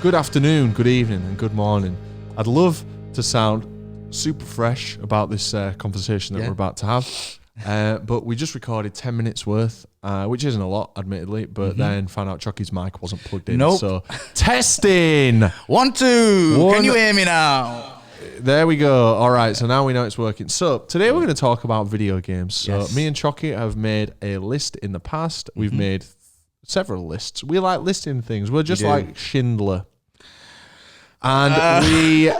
good afternoon, good evening, and good morning. I'd love to sound super fresh about this conversation that we're about to have, but we just recorded 10 minutes worth, which isn't a lot, admittedly, but then found out Chocky's mic wasn't plugged in. Nope. So, testing! 1, 2. Can you hear me now? There we go. All right, so now we know it's working. So today we're going to talk about video games. So Yes. me and Chocky have made a list in the past. We've made several lists. We like listing things. We're just like Schindler. And we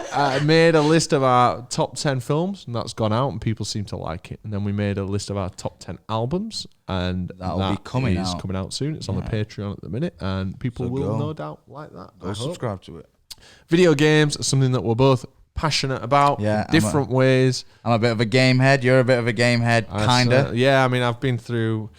made a list of our top 10 films, and that's gone out, and people seem to like it. And then we made a list of our top 10 albums, and That'll be coming is out. coming out soon. It's on the Patreon at the minute, and people will no doubt like that. Go subscribe to it. Video games are something that we're both passionate about in different ways. I'm a bit of a game head. You're a bit of a game head, kinda. Yeah, I mean, I've been through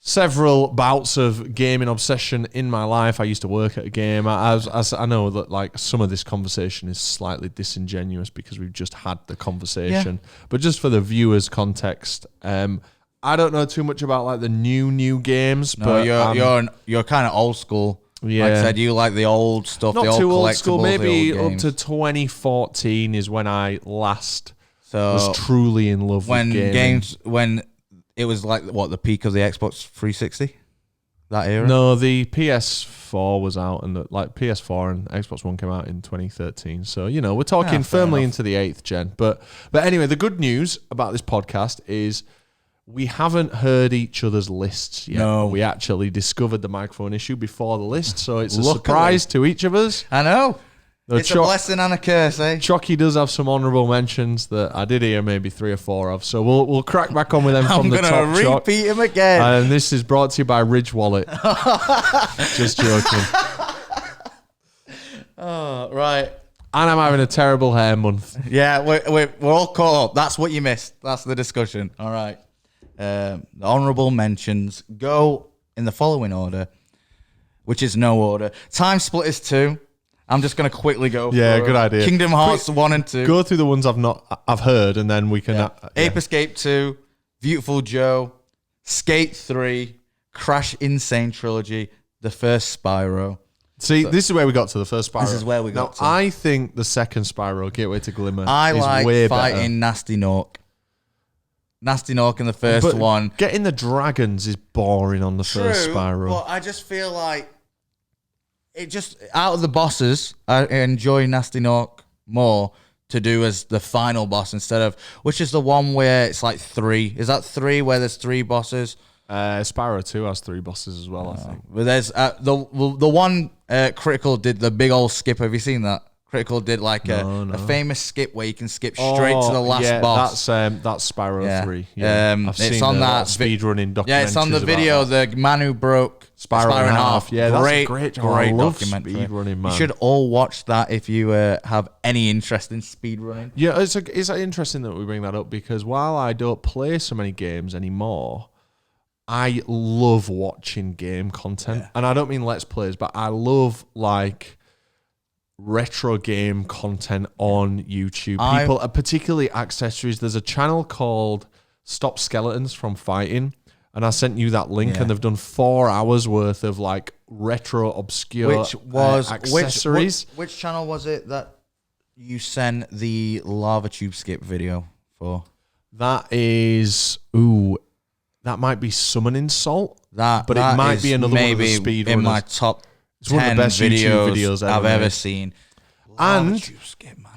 several bouts of gaming obsession in my life. I used to work at a game. I know that like some of this conversation is slightly disingenuous because we've just had the conversation. But just for the viewers' context, I don't know too much about like the new games. No, but you're kind of old school. Yeah. Like I said, you like the old stuff, not the old too collectibles, old school. Maybe the old up games. to 2014 is when I last So was truly in love with gaming. When it was like what the peak of the Xbox 360, that era. No, the PS4 was out, and like PS4 and Xbox One came out in 2013. So you know we're talking firmly into the 8th gen. But anyway, the good news about this podcast is we haven't heard each other's lists yet. No. We actually discovered the microphone issue before the list, so it's a surprise to each of us. I know. The It's a blessing and a curse, eh? Chocky does have some honourable mentions that I did hear maybe 3 or 4 of, so we'll crack back on with them from the top. I'm going to repeat him again. And this is brought to you by Ridge Wallet. Just joking. Oh, right. And I'm having a terrible hair month. Yeah, we're all caught up. That's what you missed. That's the discussion. All right. The honourable mentions go in the following order, which is no order. Time Splitters 2. I'm just going to quickly go. Yeah, good idea. Kingdom Hearts 1 and 2. Go through the ones I've heard, and then we can. Ape Escape 2, Beautiful Joe, Skate 3, Crash Insane Trilogy, the first Spyro. See, this is where we got to the first Spyro. This is where we got to. I think the second Spyro, Gateway to Glimmer, I is like way fighting better. Nasty Nork. Nasty Nork in the first one. Getting the dragons is boring on the first Spyro. But I just feel like it just out of the bosses, I enjoy Nasty Nork more to do as the final boss instead of which is the one where it's like 3. Is that 3 where there's 3 bosses? Spyro 2 has 3 bosses as well, I think. But there's the one Critical did the big old skip. Have you seen that? Critical did like a famous skip where you can skip straight to the last boss. That's Spyro 3. Yeah. I've it's seen on that speedrunning documentary. Yeah, it's on the video. The man who broke Spyro in half. Yeah, that's a great great love documentary. speedrunning, man. You should all watch that if you have any interest in speedrunning. Yeah, it's interesting that we bring that up because while I don't play so many games anymore, I love watching game content. And I don't mean Let's Plays, but I love like retro game content on YouTube. People, particularly accessories. There's a channel called Stop Skeletons from Fighting, and I sent you that link, and they've done 4 hours worth of like retro obscure accessories. Which channel was it that you sent the lava tube skip video for? That is that might be Summoning Salt. But it might be another one of the speedrunners. In my top It's one of the best YouTube videos I've ever seen. And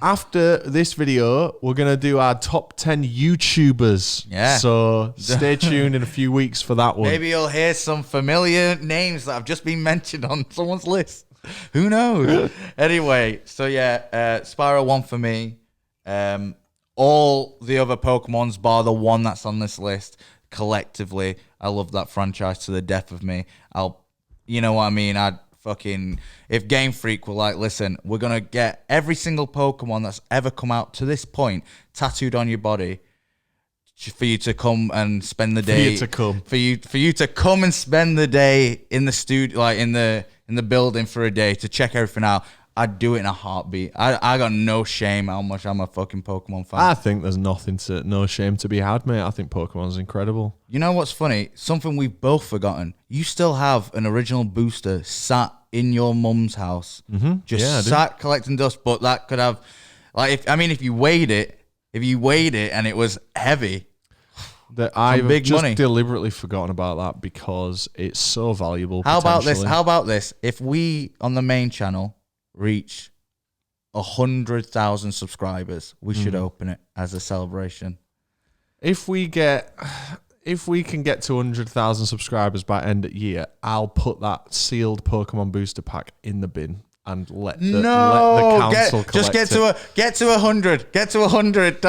after this video, we're going to do our top 10 YouTubers. Yeah. So stay tuned in a few weeks for that one. Maybe you'll hear some familiar names that have just been mentioned on someone's list. Who knows? Anyway, so yeah, Spyro 1 for me. All the other Pokemons, bar the one that's on this list, collectively, I love that franchise to the death of me. You know what I mean? If Game Freak were like, listen, we're going to get every single Pokemon that's ever come out to this point tattooed on your body for you to come and spend the day. For you to come and spend the day in the studio, like in the building for a day to check everything out. I'd do it in a heartbeat. I got no shame how much I'm a fucking Pokemon fan. I think there's no shame to be had, mate. I think Pokemon's incredible. You know what's funny? Something we've both forgotten. You still have an original booster sat in your mum's house, just sat collecting dust. But that could have, like, if you weighed it and it was heavy, that I've just deliberately forgotten about that because it's so valuable. How about this? If we on the main channel reach 100,000 subscribers, we should open it as a celebration. If we can get to 100,000 subscribers by end of year, I'll put that sealed Pokemon booster pack in the bin and let the council collect it. Get to 100. Get to 100.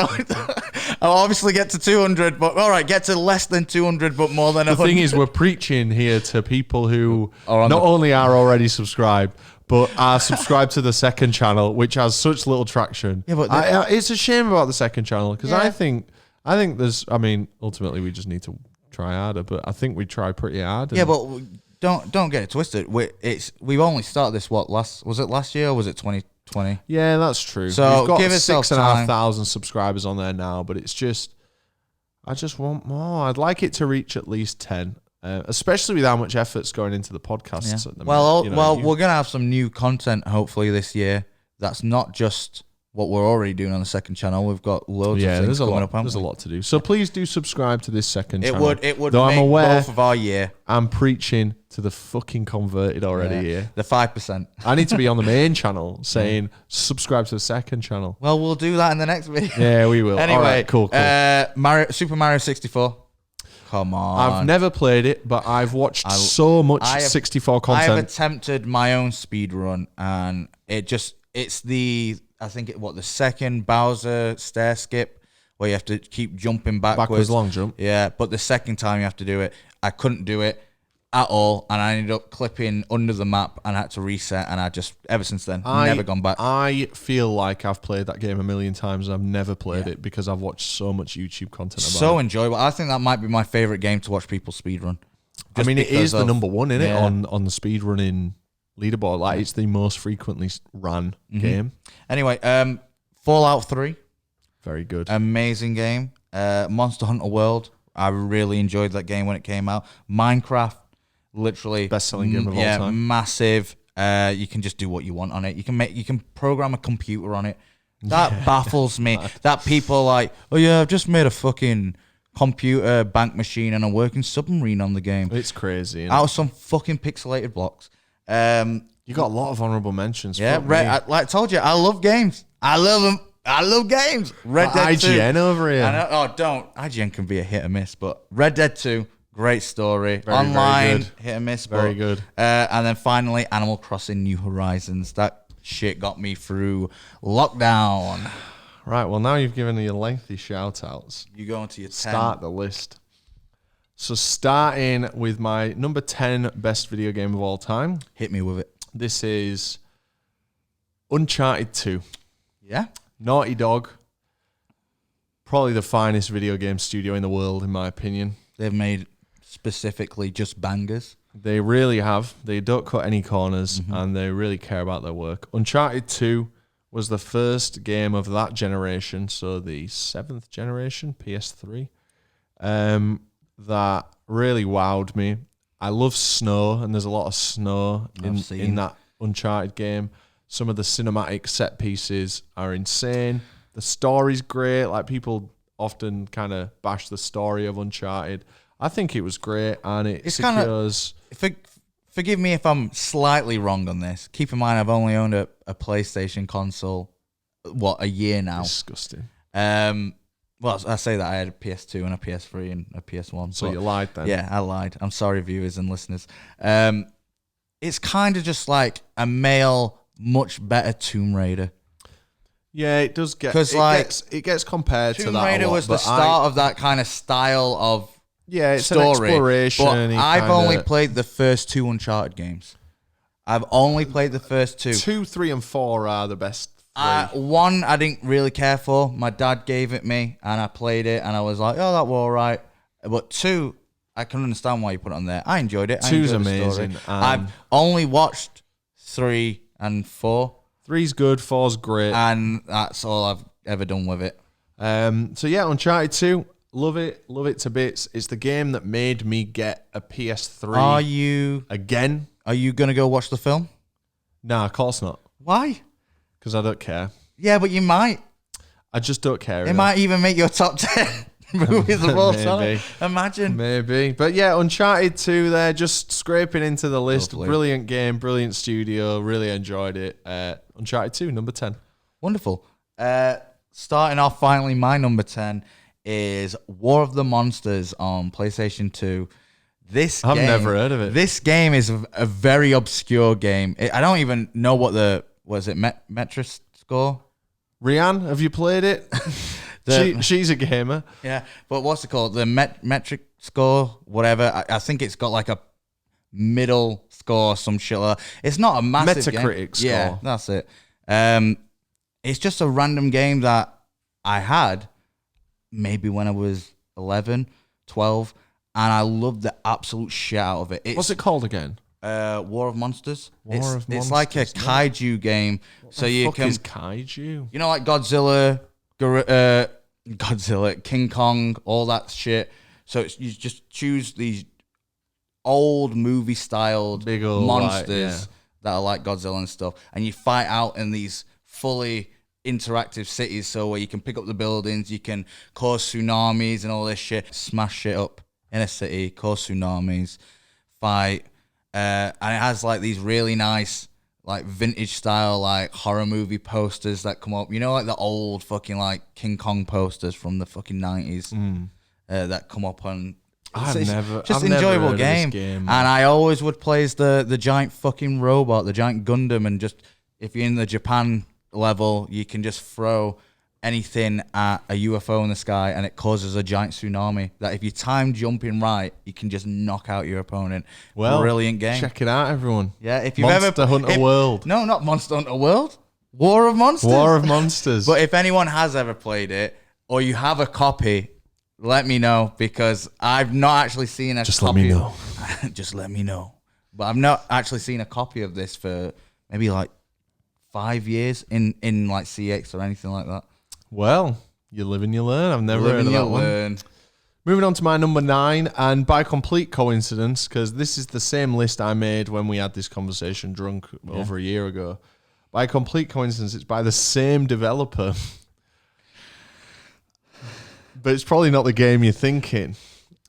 I'll obviously get to 200, but all right, get to less than 200, but more than 100. The thing is, we're preaching here to people who not only are already subscribed, but are subscribed to the second channel, which has such little traction. Yeah, but it's a shame about the second channel because I think there's. I mean, ultimately, we just need to try harder, but I think we try pretty hard. Yeah, but don't get it twisted. We've only started this was it last year or was it 2020? Yeah, that's true. So we've got give 6,500 subscribers on there now, but it's just I just want more. I'd like it to reach at least 10. Especially with how much effort's going into the podcasts at the minute. We're gonna have some new content hopefully this year. That's not just what we're already doing on the second channel. We've got loads of things coming up. There's a lot to do. So please do subscribe to this second channel. It would make both of our year. I'm preaching to the fucking converted already here. The 5%. I need to be on the main channel saying subscribe to the second channel. Well, we'll do that in the next video. Yeah, we will. Anyway, all right, cool. Super Mario 64. Come on. I've never played it, but I've watched so much 64 content. I've attempted my own speed run, and it's the second Bowser stair skip where you have to keep jumping backwards. Long jump. Yeah, but the second time you have to do it, I couldn't do it at all, and I ended up clipping under the map and I had to reset, and I just, ever since then, never gone back. I feel like I've played that game a million times and I've never played it because I've watched so much YouTube content about it. So enjoyable. I think that might be my favorite game to watch people speedrun. I mean, it is the number one, isn't it, on the speedrunning leaderboard. Like, it's the most frequently ran game. Anyway, Fallout 3. Very good. Amazing game. Monster Hunter World. I really enjoyed that game when it came out. Minecraft. Literally best-selling game of all time. Massive. You can just do what you want on it. You can program a computer on it. That baffles me. That people are like, oh yeah, I've just made a fucking computer bank machine and a working submarine on the game. It's crazy. Out of some fucking pixelated blocks. You got a lot of honorable mentions. Yeah, like I told you, I love games. I love them. I love games. Red Dead 2. IGN over here. Don't. IGN can be a hit or miss, but Red Dead 2. Great story. Very, online, very hit and miss. Very good. And then finally, Animal Crossing New Horizons. That shit got me through lockdown. Right, well, now you've given me your lengthy shout-outs. You go into your 10. Start the list. So starting with my number 10 best video game of all time. Hit me with it. This is Uncharted 2. Yeah? Naughty Dog. Probably the finest video game studio in the world, in my opinion. They've made specifically just bangers. They really have. They don't cut any corners, and they really care about their work. Uncharted 2 was the first game of that generation, so the 7th generation, PS3, that really wowed me. I love snow, and there's a lot of snow in that Uncharted game. Some of the cinematic set pieces are insane. The story's great. Like, people often kind of bash the story of Uncharted. I think it was great, and it secures... Forgive me if I'm slightly wrong on this. Keep in mind, I've only owned a PlayStation console, a year now. Disgusting. Well, I say that I had a PS2 and a PS3 and a PS1. So you lied then? Yeah, I lied. I'm sorry, viewers and listeners. It's kind of just like a male, much better Tomb Raider. Yeah, it does get... It gets compared to that Tomb Raider was the start of that kind of style of it's story. An exploration. But I've only played the first 2 Uncharted games. I've only played the first 2. 2, 3, and 4 are the best 3. 1 I didn't really care for. My dad gave it me, and I played it, and I was like, oh, that was all right. But 2, I can understand why you put it on there. I enjoyed it. 2's amazing. I've only watched 3 and 4. 3's good, 4's great. And that's all I've ever done with it. So yeah, Uncharted 2, love it to bits. It's the game that made me get a PS3. Are you gonna go watch the film? Nah, of course not. Why? Because I don't care. Yeah, but you might. I just don't care. It might even make your top 10 movies of all time. Imagine. Maybe. But yeah, Uncharted 2 there, just scraping into the list. Lovely. Brilliant game, brilliant studio. Really enjoyed it. Uncharted 2, number 10. Wonderful. Starting off, finally, my number 10 is War of the Monsters on PlayStation 2. I've never heard of it. This game is a very obscure game. I don't even know metric score? Rianne, have you played it? She's a gamer. Yeah, but what's it called? The metric score, whatever. I think it's got like a middle score, some shit like that. It's not a massive Metacritic score. Yeah, that's it. It's just a random game that I had maybe when I was 11, 12, and I loved the absolute shit out of it. What's it called again? War of Monsters. It's like a kaiju game. So you can is kaiju? You know, like Godzilla, King Kong, all that shit. So you just choose these old movie styled big old monsters that are like Godzilla and stuff, and you fight out in these fully interactive cities. So where you can pick up the buildings, you can cause tsunamis and all this shit, smash shit up in a city, cause tsunamis, fight. And it has like these really nice, like vintage style, like horror movie posters that come up. You know, like the old fucking like King Kong posters from the fucking 90s that come up on. I've never enjoyable heard game. Of this game. And I always would play as the giant fucking robot, the giant Gundam, and just if you're in the Japan level, you can just throw anything at a UFO in the sky and it causes a giant tsunami that if you time jumping right, you can just knock out your opponent. Well, brilliant game. Check it out, everyone. Yeah, if you've Monster Hunter World. No, not Monster Hunter World. War of Monsters. War of Monsters. But if anyone has ever played it or you have a copy, let me know because I've not actually seen a Just copy. Let me know. Just let me know. But I've not actually seen a copy of this for maybe like 5 years in like CX or anything like that. Well, you live and you learn. I've never heard of that one. Moving on to my number 9, and by complete coincidence, because this is the same list I made when we had this conversation drunk over a year ago. By complete coincidence, it's by the same developer. But it's probably not the game you're thinking.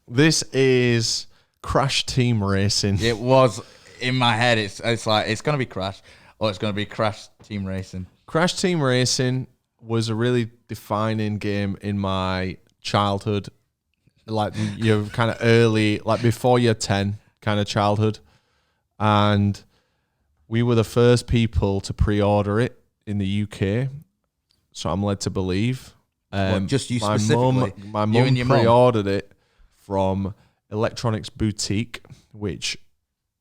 This is Crash Team Racing. It was in my head. It's like it's gonna be Crash, or it's gonna be Crash Team Racing. Crash Team Racing was a really defining game in my childhood, like your kind of early, like before you're 10 kind of childhood. And we were the first people to pre-order it in the UK. So I'm led to believe. Just you specifically? My mum pre-ordered it from Electronics Boutique, which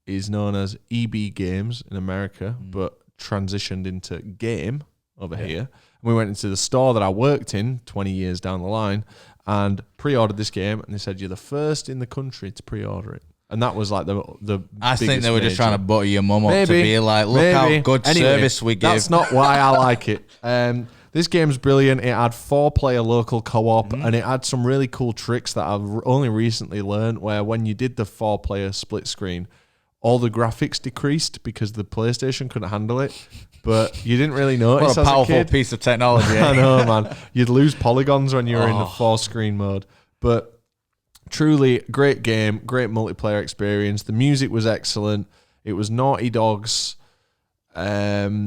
is known as EB Games in America, but transitioned into Game over here. And we went into the store that I worked in 20 years down the line and pre-ordered this game, and they said, you're the first in the country to pre-order it. And that was like the I think they were just trying to butter your mum up to be like, look how good service we give. That's not why I like it. This game's brilliant. It had 4-player local co-op, and it had some really cool tricks that I've only recently learned, where when you did the 4-player split screen, all the graphics decreased because the PlayStation couldn't handle it. But you didn't really notice. What a powerful piece of technology. I know, man. You'd lose polygons when you were in the 4-screen mode. But truly, great game, great multiplayer experience. The music was excellent. It was Naughty Dog's. Naughty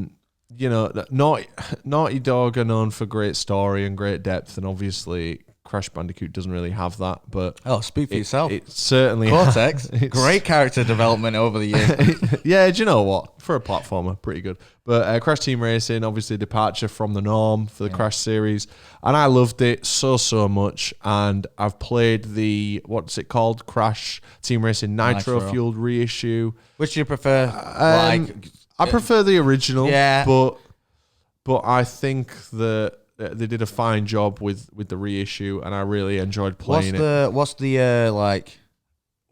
Dog are known for great story and great depth, and obviously Crash Bandicoot doesn't really have that. But speak for yourself. It certainly Cortex, great character development over the years. Yeah, do you know what? For a platformer, pretty good. But Crash Team Racing, obviously departure from the norm for the Crash series, and I loved it so much. And I've played the what's it called, Crash Team Racing Nitro fueled reissue. Which do you prefer? I prefer the original, yeah, but I think that they did a fine job with the reissue, and I really enjoyed playing it. What's the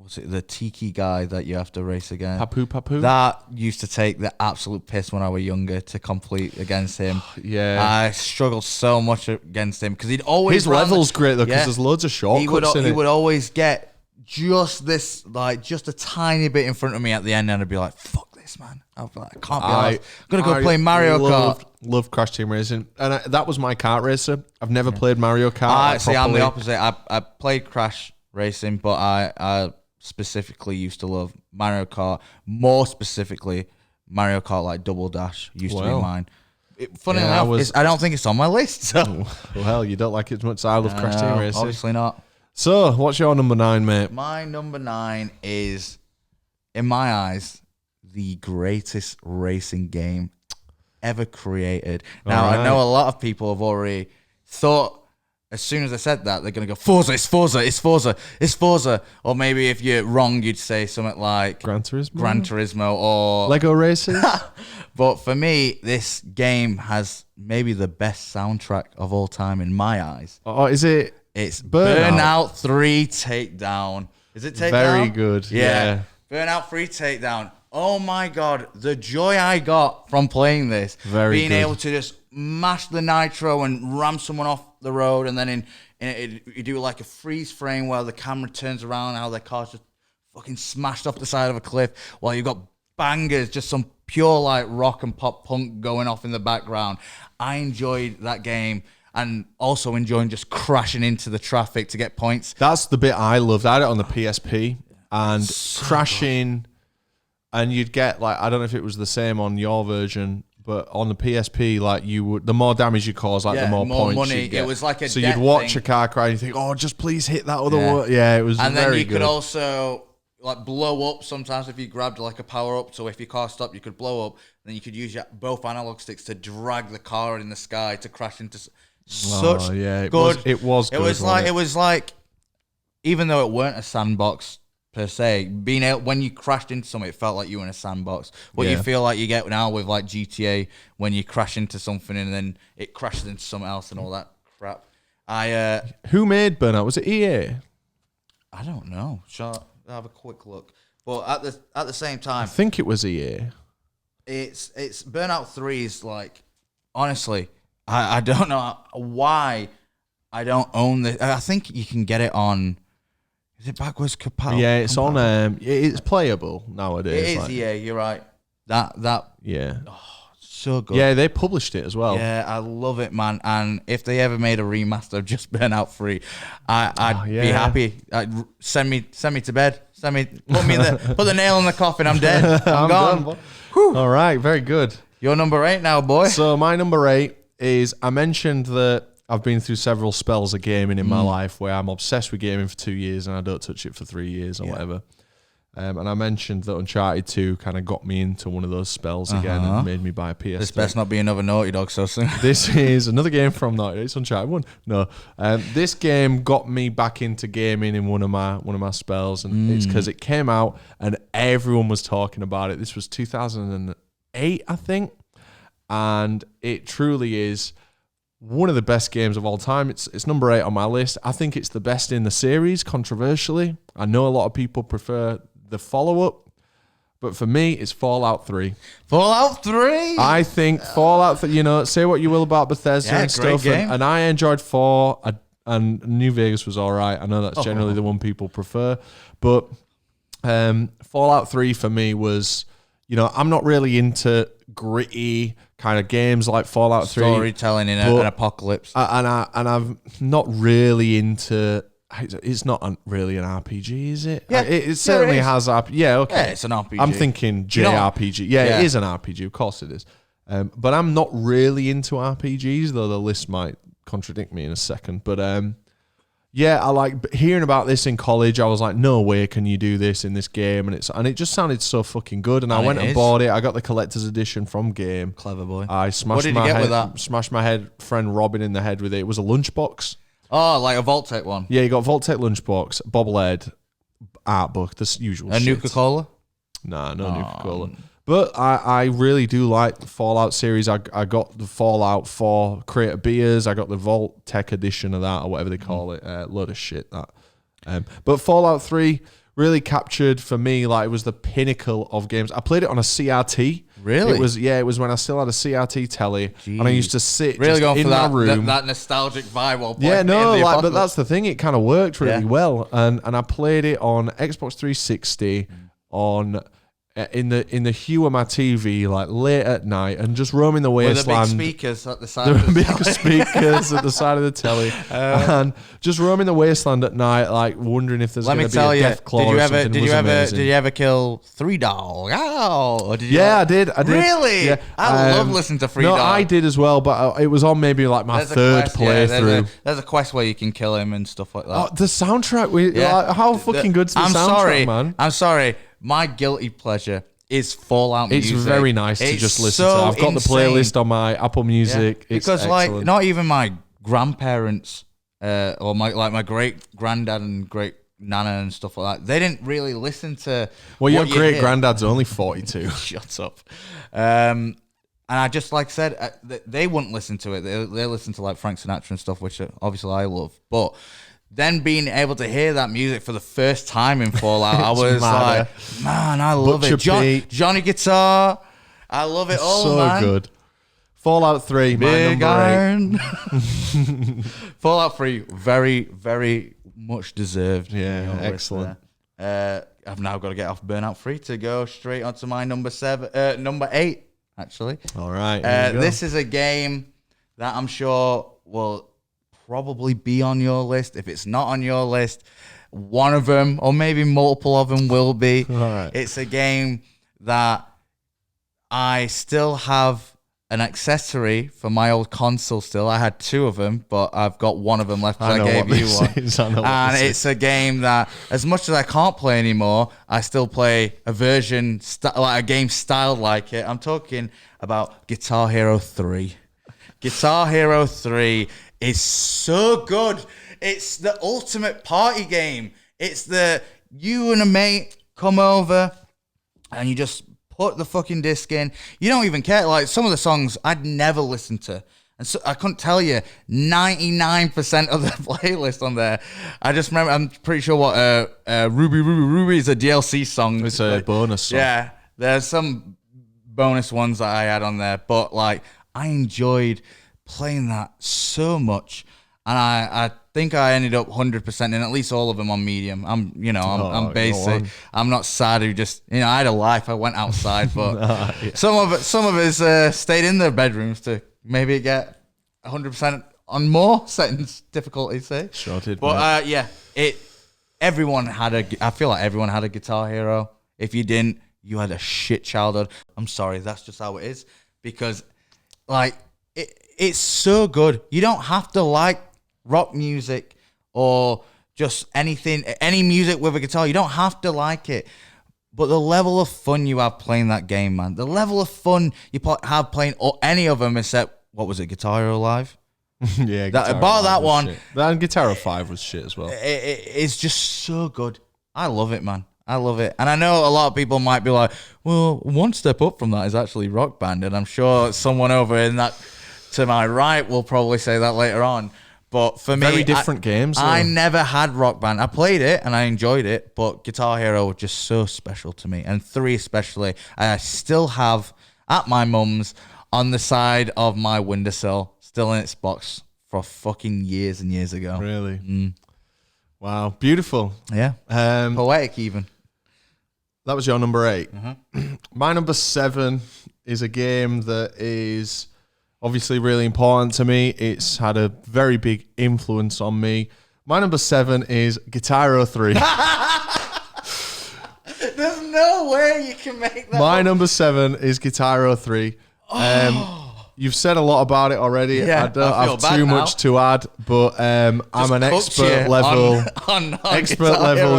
was it the tiki guy that you have to race against? Papu. That used to take the absolute piss when I was younger to complete against him. Yeah. I struggled so much against him because he'd always His level's great though because there's loads of shortcuts in it. He would always get just this, like, just a tiny bit in front of me at the end, and I'd be like, "Fuck this, man! I can't be. I'm gonna go play Mario Kart." Love Crash Team Racing, and that was my kart racer. I've never played Mario Kart. See, I'm the opposite. I played Crash Racing, but I specifically used to love Mario Kart. More specifically, Mario Kart like Double Dash used to be mine. Funny enough, I don't think it's on my list. So. Well, you don't like it as much as I love Crash Team Racing. Obviously not. So, what's your number 9, mate? My number 9 is, in my eyes, the greatest racing game ever created. Now, I know a lot of people have already thought, as soon as I said that, they're going to go, Forza, it's Forza, it's Forza, it's Forza. Or maybe if you're wrong, you'd say something like Gran Turismo or Lego Racing. But for me, this game has maybe the best soundtrack of all time in my eyes. Oh, is it? It's Burnout 3 Takedown. Is it Takedown? Very good. Yeah. Burnout 3 Takedown. Oh my God, the joy I got from playing this. Being able to just mash the nitro and ram someone off the road, and then you do like a freeze frame where the camera turns around, how their car's just fucking smashed off the side of a cliff, while you've got bangers, just some pure like rock and pop punk going off in the background. I enjoyed that game. And also enjoying just crashing into the traffic to get points. That's the bit I loved. I had it on the PSP and crashing, and you'd get like, I don't know if it was the same on your version, but on the PSP, like the more damage you cause, like the more points money. You get. It was like so you'd watch a car crash and you think, oh, just please hit that other one. Yeah, it was. And then you could also like blow up sometimes if you grabbed like a power up. So if your car stopped, you could blow up. Then you could use both analog sticks to drag the car in the sky to crash into. It was like, even though it weren't a sandbox per se, being able, when you crashed into something, it felt like you were in a sandbox. What you feel like you get now with like GTA, when you crash into something and then it crashes into something else and all that crap. Who made Burnout? Was it EA? I don't know. Shall I have a quick look? But at the same time, I think it was EA. It's Burnout 3 is like, honestly, I don't know why I don't own this. I think you can get it on. Is it backwards compatible? Yeah, it's on. It's playable nowadays. It is. Yeah, you're right. That. Yeah. Oh, so good. Yeah, they published it as well. Yeah, I love it, man. And if they ever made a remaster of just Burnout 3, I'd be happy. Send me to bed. Put the nail in the coffin. I'm dead. I'm gone. Done. All right, very good. You're number 8 now, boy. So my number 8 is, I mentioned that I've been through several spells of gaming in my life where I'm obsessed with gaming for 2 years and I don't touch it for 3 years or whatever. And I mentioned that Uncharted 2 kind of got me into one of those spells again and made me buy a PS3. This best not be another Naughty Dog so soon. This is another game from Naughty Dog. It's Uncharted 1. No. This game got me back into gaming in one of my spells, and it's because it came out and everyone was talking about it. This was 2008, I think. And it truly is one of the best games of all time. It's number 8 on my list. I think it's the best in the series, controversially. I know a lot of people prefer the follow-up, but for me, it's Fallout 3. Fallout 3? I think Fallout 3, say what you will about Bethesda and stuff, and I enjoyed 4, and New Vegas was all right. I know that's generally the one people prefer, but Fallout 3 for me was, I'm not really into gritty kind of games like Fallout 3. Storytelling in an apocalypse. And I'm not really into... It's not really an RPG, is it? Yeah, it certainly has RPG. Yeah, okay. Yeah, it's an RPG. I'm thinking JRPG. Yeah, it is an RPG. Of course it is. But I'm not really into RPGs, though the list might contradict me in a second. But I like hearing about this in college. I was like, no way can you do this in this game. And it just sounded so fucking good. And I went and bought it. I got the collector's edition from Game. Clever boy. I smashed my friend Robin in the head with it. It was a lunchbox. Oh, like a Vault-Tec one? Yeah, you got Vault-Tec lunchbox, bobblehead, art book, the usual shit. Nuka-Cola? Nah, no Nuka-Cola. But I really do like the Fallout series. I got the Fallout 4 crate of beers. I got the Vault-Tec edition of that, or whatever they call it. Load of shit, that. But Fallout 3, really captured for me, like, it was the pinnacle of games. I played it on a CRT. Really? It was when I still had a CRT telly, and I used to sit really just going in for my that, room. that nostalgic vibe while playing. Yeah, no, in the like, but Apocalypse. that's the thing. It kind of worked really well, and I played it on Xbox 360 on. In the hue of my TV, like late at night, and just roaming the wasteland. With the big speakers at the side of the big telly. speakers at the side of the telly, and just roaming the wasteland at night, like wondering if there's going to be a death claw or something. Did you ever kill Three Dog? Oh, or did you? Yeah, I did. Really? Yeah. I love listening to Three Dog. No, I did as well, but it was on maybe like my third playthrough. There's a quest where you can kill him and stuff like that. Oh, the soundtrack, like, how fucking good's the soundtrack, man? I'm sorry. My guilty pleasure is Fallout music. It's very nice to just listen to. I've got the playlist on my Apple Music. Yeah. Because like not even my grandparents or my great granddad and great nana and stuff like that, they didn't really listen to. Well, your great granddad's only 42. Shut up. And I just like said they wouldn't listen to it. They listen to like Frank Sinatra and stuff, which obviously I love, but. Then being able to hear that music for the first time in Fallout, I was like, man, I love it. Johnny Guitar, I love it all, so man. So good. Fallout 3, Big my number 8. Fallout 3, very, very much deserved. Yeah, excellent. I've now got to get off Burnout 3 to go straight onto my number 8, actually. All right. This is a game that I'm sure will probably be on your list. If it's not on your list, one of them or maybe multiple of them will be. Right. It's a game that I still have an accessory for my old console still. I had 2 of them, but I've got one of them left. I gave you one. And it's a game that, as much as I can't play anymore, I still play a version, like a game styled like it. I'm talking about Guitar Hero 3. Guitar Hero 3 is so good. It's the ultimate party game. It's you and a mate come over and you just put the fucking disc in. You don't even care. Like some of the songs I'd never listen to. And so I couldn't tell you 99% of the playlist on there. I just remember, I'm pretty sure what Ruby is a DLC song. It's a bonus song. Yeah. There's some bonus ones that I had on there. But like I enjoyed playing that so much, and I think I ended up 100% in at least all of them on medium. I'm basic. I'm not sad who just I had a life. I went outside, but some of us stayed in their bedrooms to maybe get 100% on more settings difficulty. Say sure did. But I feel like everyone had a Guitar Hero. If you didn't, you had a shit childhood. I'm sorry, that's just how it is, because like. It's so good. You don't have to like rock music or just anything, any music with a guitar. You don't have to like it. But the level of fun you have playing that game, man. The level of fun you have playing any of them except, what was it, Guitar Hero Live? Yeah, that one. Shit. That and Guitar Hero 5 was shit as well. It's just so good. I love it, man. I love it. And I know a lot of people might be like, well, one step up from that is actually Rock Band. And I'm sure someone over in that... to my right, we'll probably say that later on. But for me, very different games. I never had Rock Band. I played it and I enjoyed it, but Guitar Hero was just so special to me. And 3 especially, I still have at my mum's on the side of my windowsill, still in its box for fucking years and years ago. Really? Wow. Beautiful. Yeah. Poetic even. That was your number 8. Mm-hmm. My number 7 is a game that is... obviously really important to me. It's had a very big influence on me. My number 7 is Guitar Hero 3. There's no way you can make that. My number 7 is Guitar Hero 3. You've said a lot about it already. Yeah, I don't have too much to add, but I'm an expert level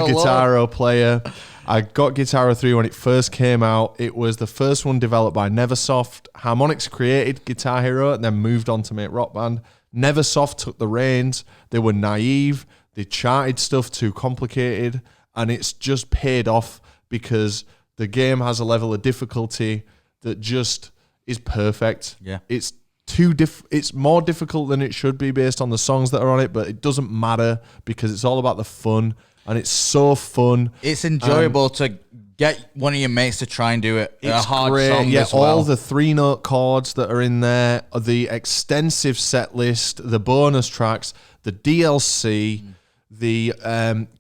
Guitar Hero player. I got Guitar Hero 3 when it first came out. It was the first one developed by Neversoft. Harmonix created Guitar Hero and then moved on to make Rock Band. Neversoft took the reins. They were naive. They charted stuff too complicated. And it's just paid off because the game has a level of difficulty that just is perfect. Yeah. It's it's more difficult than it should be based on the songs that are on it, but it doesn't matter because it's all about the fun. and it's so fun. It's enjoyable to get one of your mates to try and do it. It's a hard great. song Yeah, as well. all the 3-note chords that are in there, the extensive set list, the bonus tracks, the DLC, the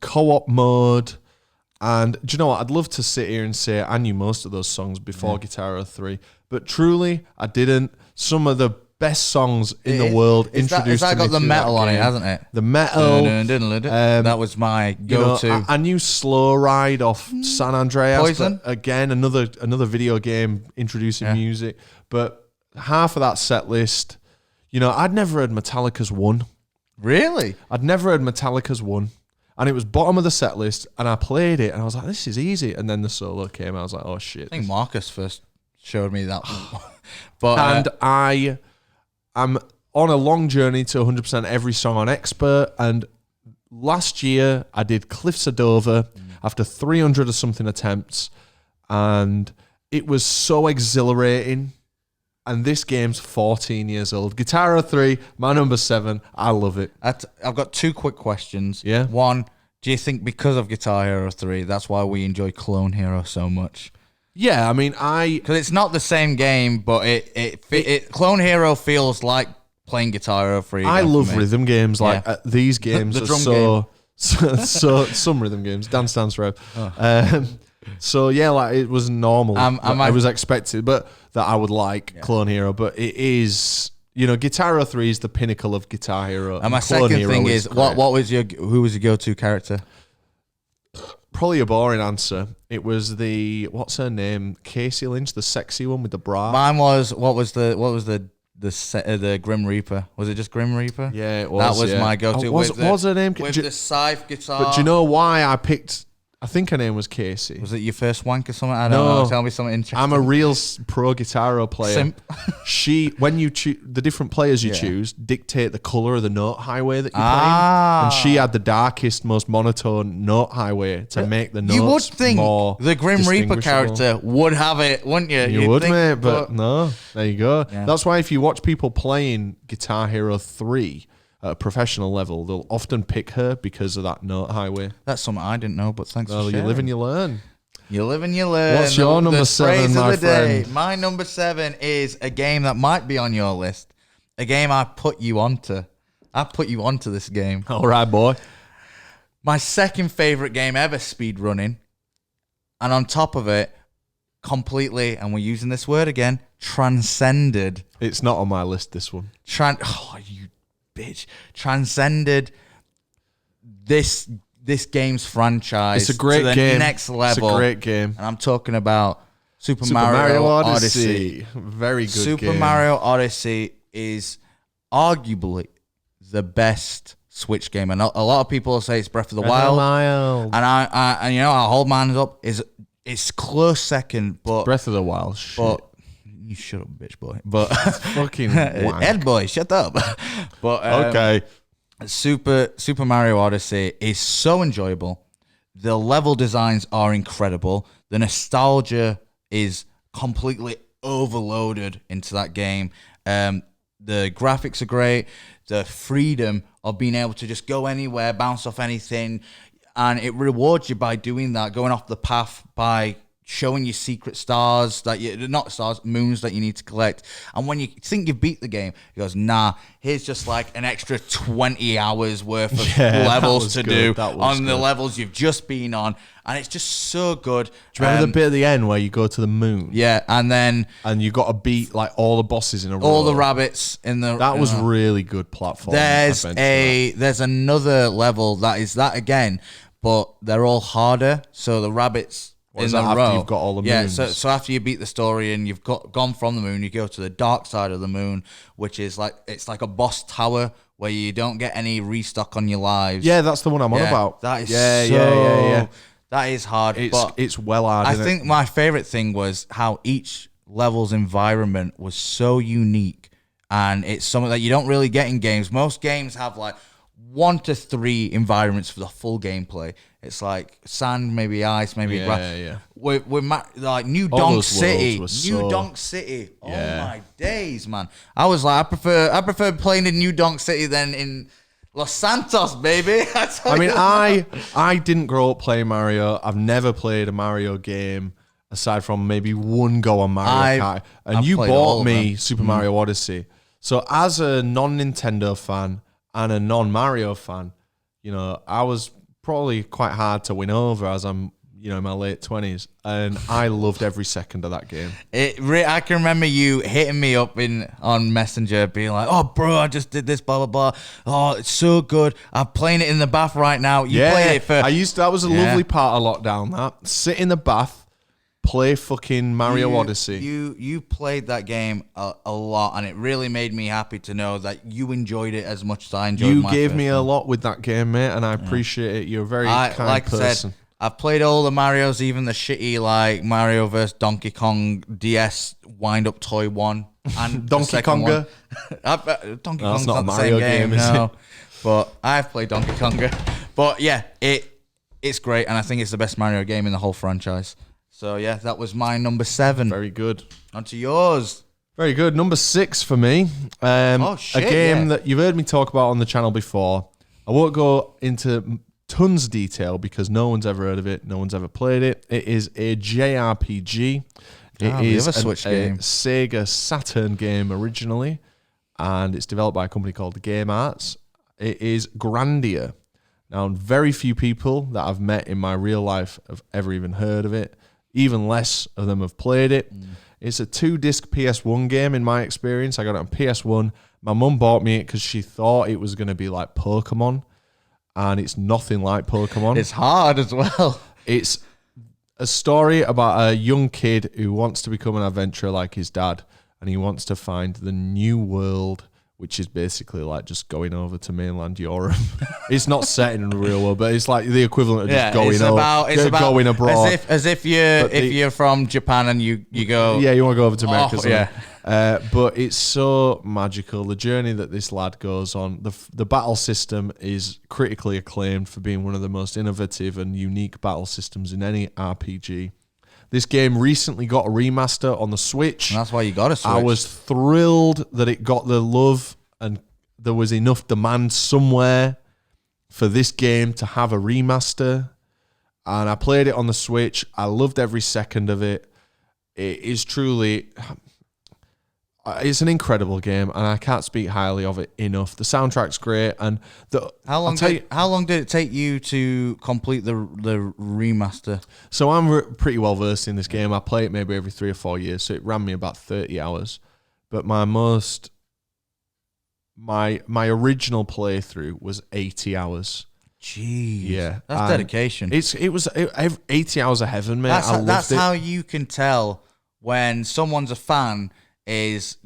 co-op mode. And do you know what? I'd love to sit here and say I knew most of those songs before Guitar Hero 3, but truly I didn't. Some of the best songs in the world introduced that to me got the through metal that on it, game. hasn't it? The metal. That was my go-to. You know, I knew Slow Ride off San Andreas. Poison. But again, another video game introducing music. But half of that set list, you know, I'd never heard Metallica's One. Really? I'd never heard Metallica's One. And it was bottom of the set list, and I played it, and I was like, this is easy. And then the solo came, I was like, oh, shit. I think Marcus first showed me that. But And I am on a long journey to 100% every song on Expert, and last year I did Cliffs of Dover after 300 or something attempts, and it was so exhilarating. And this game's 14 years old. Guitar Hero 3, my number 7. I love it. I've got two quick questions. Yeah. One, do you think because of Guitar Hero 3, that's why we enjoy Clone Hero so much? Yeah, I mean, Because it's not the same game, but Clone Hero feels like playing Guitar Hero 3. I love rhythm games. Like these games The are drum so some rhythm games. Dance Dance Rev. So yeah, like it was normal. I was expected, but that I would like Clone Hero. But it is, you know, Guitar Hero 3 is the pinnacle of Guitar Hero. And my Clone second Hero thing is, great. who was your go-to character? Probably a boring answer. It was what's her name? Casey Lynch, the sexy one with the bra. Mine was what was the Grim Reaper? Was it just Grim Reaper? Yeah, it was. That was my go-to. Oh, was her name? With the scythe guitar. But do you know why I picked? I think her name was Casey. Was it your first wank or something? I don't know. Tell me something interesting. I'm a real pro Guitar player. Simp. When you choose the different players you choose, dictate the color of the note highway that you're Ah. playing. And she had the darkest, most monotone note highway to make the notes You would think more the Grim Reaper distinguishable. character would have it, wouldn't you? You You'd would, think, mate, but no. There you go. Yeah. That's why if you watch people playing Guitar Hero 3 at a professional level, they'll often pick her because of that note highway. That's something I didn't know, but thanks for Well, sharing. you live and you learn. You live and you learn. What's your number The 7, phrase my of the day. friend? My number 7 is a game that might be on your list. A game I put you onto. I put you onto this game. All right, boy. My second favorite game ever, speedrunning. And on top of it, completely, and we're using this word again, transcended. It's not on my list, this one. Oh, you bitch. Transcended this game's franchise. It's a great to the game. next level. It's a great game. And I'm talking about Super Mario Odyssey. Very good Super game. Mario Odyssey is arguably the best Switch game. And a lot of people say it's Breath of the Wild. And I you know, I'll hold my hands up. It's close second, but Breath of the Wild. Shit. but you shut up, bitch boy. But Fucking wank. Ed boy, shut up. But Okay. Super Mario Odyssey is so enjoyable. The level designs are incredible. The nostalgia is completely overloaded into that game. The graphics are great. The freedom of being able to just go anywhere, bounce off anything, and it rewards you by doing that, going off the path by showing you secret stars moons that you need to collect. And when you think you've beat the game, it goes, nah, here's just like an extra 20 hours worth of levels to do on the levels you've just been on. And it's just so good. Do you remember the bit at the end where you go to the moon? Yeah, and you got to beat like all the bosses in a row. all the rabbits in the... That was really good platform. There's another level that is that again, but they're all harder. So the rabbits... after you've got all the moons? Yeah, so after you beat the story and you've gone from the moon, you go to the dark side of the moon, which is like it's like a boss tower where you don't get any restock on your lives. Yeah, that's the one I'm on about. That is yeah. That is hard. It's well hard. I think my favorite thing was how each level's environment was so unique, and it's something that you don't really get in games. Most games have like 1 to 3 environments for the full gameplay. It's like sand, maybe ice, maybe grass. Yeah. Like New All Donk those City. worlds New were so- Donk City. Oh Yeah. my days, man. I was like, I prefer playing in New Donk City than in Los Santos, baby. I mean, I didn't grow up playing Mario. I've never played a Mario game aside from maybe one go on Mario Kart. And I've you played all bought of me them. Super Mario Odyssey. So as a non-Nintendo fan and a non-Mario fan, you know, I was probably quite hard to win over as I'm, you know, in my late 20s, and I loved every second of that game. I can remember you hitting me up on Messenger, being like, "Oh, bro, I just did this, blah blah blah. Oh, it's so good. I'm playing it in the bath right now. You played it for." That was a lovely part of lockdown. That sit in the bath, play fucking Mario Odyssey. You played that game a lot, and it really made me happy to know that you enjoyed it as much as I enjoyed. You gave me a lot with that game, mate, and I appreciate it. You're a very kind person. I said, I've played all the Marios, even the shitty like Mario vs Donkey Kong DS wind-up toy one and Donkey Konga. Donkey Kong's not the Mario same game, no. But I've played Donkey Konga. But yeah, it's great, and I think it's the best Mario game in the whole franchise. So yeah, that was my number 7. Very good. On to yours. Very good. Number 6 for me. A game that you've heard me talk about on the channel before. I won't go into tons of detail because no one's ever heard of it. No one's ever played it. It is a JRPG. It is a Sega Saturn game originally, and it's developed by a company called Game Arts. It is Grandia. Now, very few people that I've met in my real life have ever even heard of it. Even less of them have played it. It's a 2-disc PS1 game in my experience. I got it on PS1. My mum bought me it because she thought it was going to be like Pokemon, and it's nothing like Pokemon. It's hard as well. It's a story about a young kid who wants to become an adventurer like his dad, and he wants to find the new world, which is basically like just going over to mainland Europe. It's not set in the real world, but it's like the equivalent of just going abroad. As if you're from Japan and you go. Yeah, you want to go over to America. Oh, yeah. But it's so magical. The journey that this lad goes on. The battle system is critically acclaimed for being one of the most innovative and unique battle systems in any RPG. This game recently got a remaster on the Switch. And that's why you got a Switch. I was thrilled that it got the love, and there was enough demand somewhere for this game to have a remaster. And I played it on the Switch. I loved every second of it. It is truly... It's an incredible game, and I can't speak highly of it enough. The soundtrack's great, and how long did it take you to complete the remaster? So I'm pretty well versed in this game. I play it maybe every 3 or 4 years, so it ran me about 30 hours. But my original playthrough was 80 hours. Jeez, yeah, that's dedication. It was 80 hours of heaven, mate. That's how you can tell when someone's a fan. Is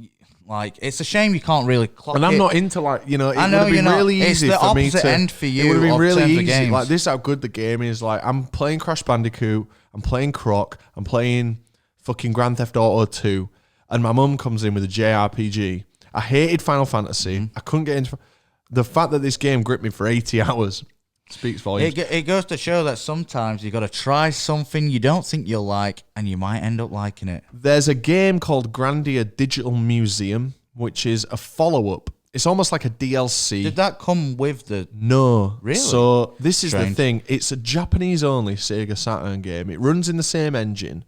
like, it's a shame you can't really clock it. And I'm not into, like, you know, it would have been really easy for me to... It's the opposite end for you. It would have been really easy. Like, this is how good the game is. Like, I'm playing Crash Bandicoot, I'm playing Croc, I'm playing fucking Grand Theft Auto 2, and my mum comes in with a JRPG. I hated Final Fantasy. I couldn't get into... The fact that this game gripped me for 80 hours speaks volumes. It goes to show that sometimes you got to try something you don't think you'll like, and you might end up liking it. There's a game called Grandia Digital Museum, which is a follow-up. It's almost like a DLC. Did that come with the... No. Really? So this is the thing. It's a Japanese-only Sega Saturn game. It runs in the same engine,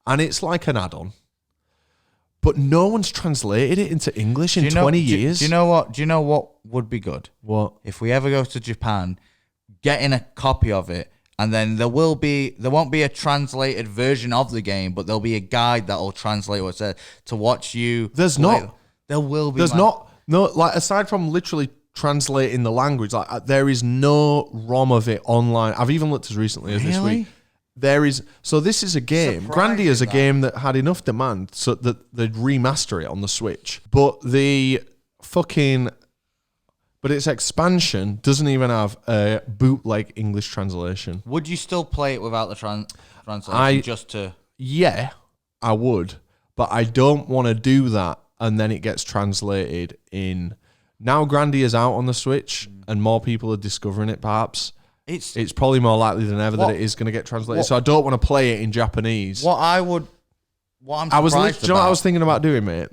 and it's like an add-on. But no one's translated it into English in 20 years. Do you know what? Do you know what would be good? What? If we ever go to Japan... getting a copy of it, and then there won't be a translated version of the game, but there'll be a guide that will translate what it says to watch you. There will be. Like, aside from literally translating the language, like, there is no ROM of it online. I've even looked as recently as this week. There is. So this is a game. Grandia is a game that had enough demand so that they'd remaster it on the Switch, but But its expansion doesn't even have a bootleg English translation. Would you still play it without the translation? Yeah, I would. But I don't want to do that and then it gets translated in... Now Grandia's out on the Switch and more people are discovering it, perhaps. It's probably more likely than ever that it is going to get translated. So I don't want to play it in Japanese. What I was thinking about doing, mate?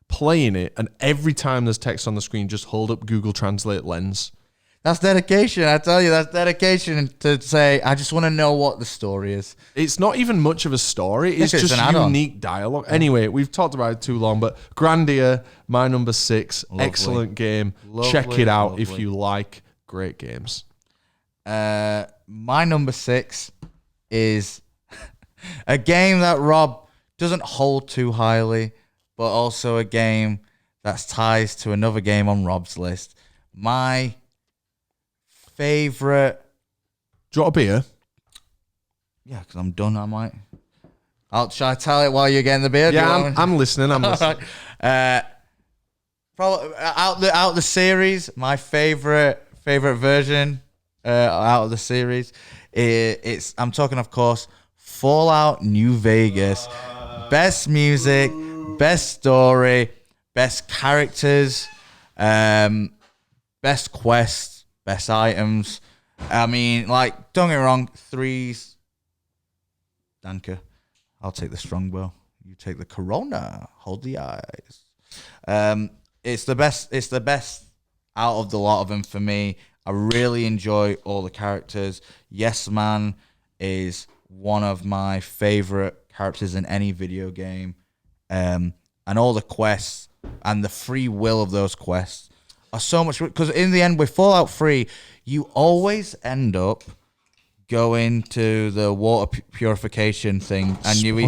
Playing it, and every time there's text on the screen, just hold up Google Translate Lens. That's dedication. I tell you, that's dedication to say, I just want to know what the story is. It's not even much of a story. It's just unique dialogue. Anyway, we've talked about it too long, but Grandia, my number 6, excellent game. Check it out if you like great games. My number 6 is a game that Rob doesn't hold too highly, but also a game that's ties to another game on Rob's list. My favorite. Do you want a beer? Yeah, because I'm done. I might. Shall I tell it while you're getting the beer? Yeah, I'm listening. I'm listening. Probably out the series, my favorite version out of the series. I'm talking, of course, Fallout New Vegas. Best music, best story, best characters, best quests, best items. I mean, like, don't get me wrong, 3's Danke. I'll take the Strongbow. You take the Corona. Hold the eyes. It's the best out of the lot of them for me. I really enjoy all the characters. Yes Man is one of my favorite characters in any video game. And all the quests and the free will of those quests are so much, because in the end with Fallout 3, you always end up going to the water purification thing, and you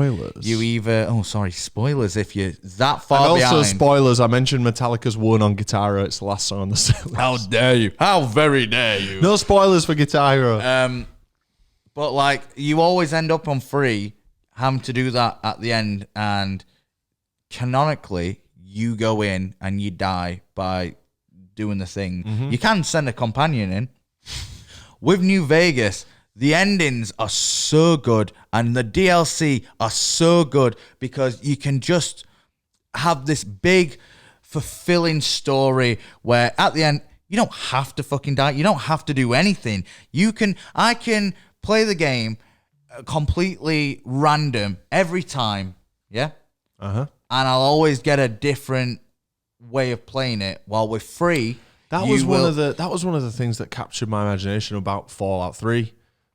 either spoilers if you're that far and behind. Also spoilers, I mentioned Metallica's One on Guitar Hero. It's the last song on the set list. How dare you? How very dare you? No spoilers for Guitar Hero. But like, you always end up on 3 having to do that at the end, and canonically you go in and you die by doing the thing. You can send a companion in. With New Vegas, the endings are so good and the DLC are so good because you can just have this big, fulfilling story where at the end, you don't have to fucking die. You don't have to do anything. I can play the game completely random every time. Yeah. And I'll always get a different way of playing it. While with 3, that was one of the things that captured my imagination about Fallout 3.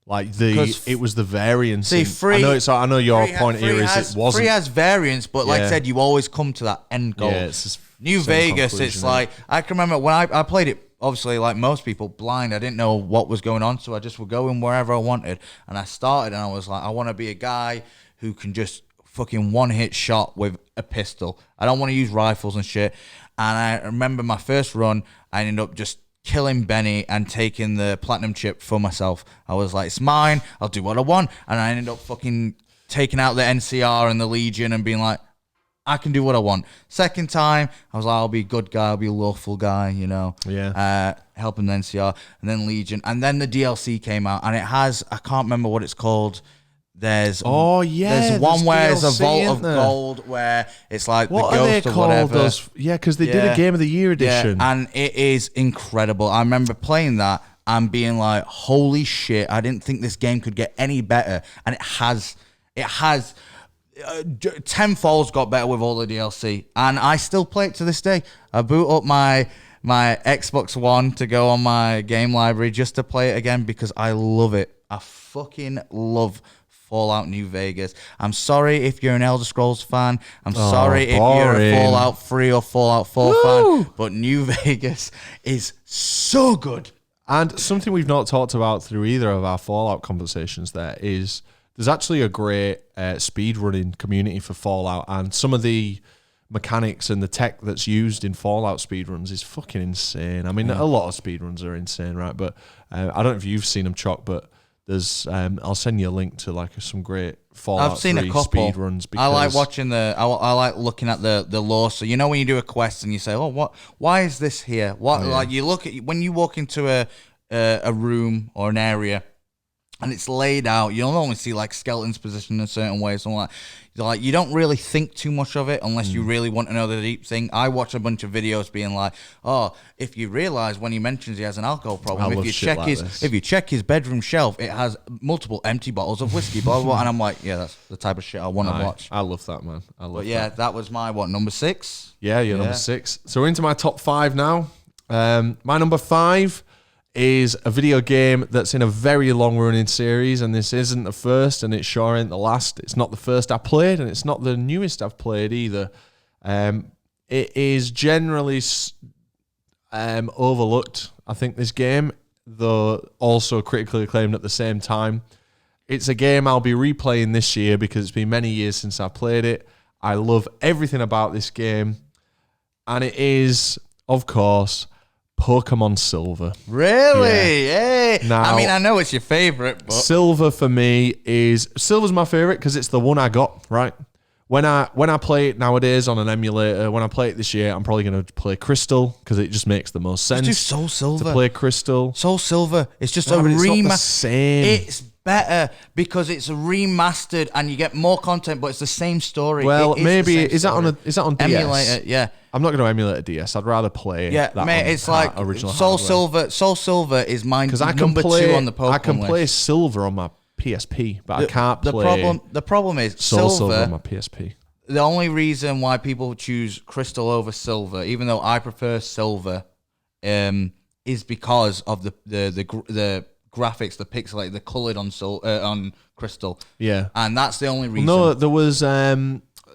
Like it was the variance. See, 3. I know your point here is it wasn't. 3 has variance, but like I said, you always come to that end goal. Yeah, it's New Vegas. It's like, I can remember when I played it. Obviously, like most people, blind. I didn't know what was going on, so I just would go in wherever I wanted. And I started, and I was like, I want to be a guy who can just fucking one-hit shot with a pistol. I don't want to use rifles and shit. And I remember my first run, I ended up just killing Benny and taking the platinum chip for myself. I was like, it's mine. I'll do what I want. And I ended up fucking taking out the NCR and the Legion and being like, I can do what I want. Second time, I was like, I'll be a good guy. I'll be a lawful guy, you know. Yeah. Helping the NCR. And then Legion. And then the DLC came out. And it has, I can't remember what it's called. There's one where there's a vault of gold where it's like what the ghost or whatever. Because they did a Game of the Year edition. Yeah, and it is incredible. I remember playing that and being like, holy shit, I didn't think this game could get any better. And it has tenfold got better with all the DLC. And I still play it to this day. I boot up my Xbox One to go on my game library just to play it again because I love it. I fucking love Fallout New Vegas. I'm sorry if you're an Elder Scrolls fan. I'm sorry if you're a Fallout 3 or Fallout 4 fan. But New Vegas is so good. And something we've not talked about through either of our Fallout conversations there is there's actually a great speedrunning community for Fallout, and some of the mechanics and the tech that's used in Fallout speedruns is fucking insane. I mean, a lot of speedruns are insane, right? But I don't know if you've seen them, Choc, but there's I'll send you a link to like some great Fallout I've seen 3 a couple speedruns. I like watching I like looking at the lore. So you know when you do a quest and you say, oh, why is this here? Like you look at when you walk into a room or an area and it's laid out, you'll normally see like skeletons positioned in a certain way, something like you don't really think too much of it unless you really want to know the deep thing. I watch a bunch of videos being like, oh, if you realize when he mentions he has an alcohol problem, if you check his bedroom shelf, it has multiple empty bottles of whiskey, blah, blah, blah. And I'm like, yeah, that's the type of shit I want to watch. I love that, man. That was my number 6? Yeah, number 6. So into my top 5 now. My number 5 is a video game that's in a very long-running series, and this isn't the first, and it sure ain't the last. It's not the first I played, and it's not the newest I've played either. It is generally overlooked, I think, this game, though also critically acclaimed at the same time. It's a game I'll be replaying this year because it's been many years since I played it. I love everything about this game, and it is, of course, Pokemon Silver. Really? Yeah. Hey. Now, I mean, I know it's your favorite, but Silver's my favorite because it's the one I got, right? When I play it nowadays on an emulator, when I play it this year, I'm probably going to play Crystal because it just makes the most sense. Just do Soul Silver. To play Crystal. Soul Silver. It's just No, a but it's not the remaster. same. It's better because it's remastered and you get more content, but it's the same story. Well, maybe is that on DS? Emulator, yeah. I'm not going to emulate a DS. I'd rather play. Yeah, that mate, on it's like original Soul hardware. Silver. Soul Silver is mine Because number 2 on the Pokemon I can play list. Silver on my PSP, but I can't play The problem is Soul Silver on Silver. my PSP. The only reason why people choose Crystal over Silver, even though I prefer Silver, is because of the graphics, the pixelate, the colored on Crystal. Yeah, And that's the only reason. no, there was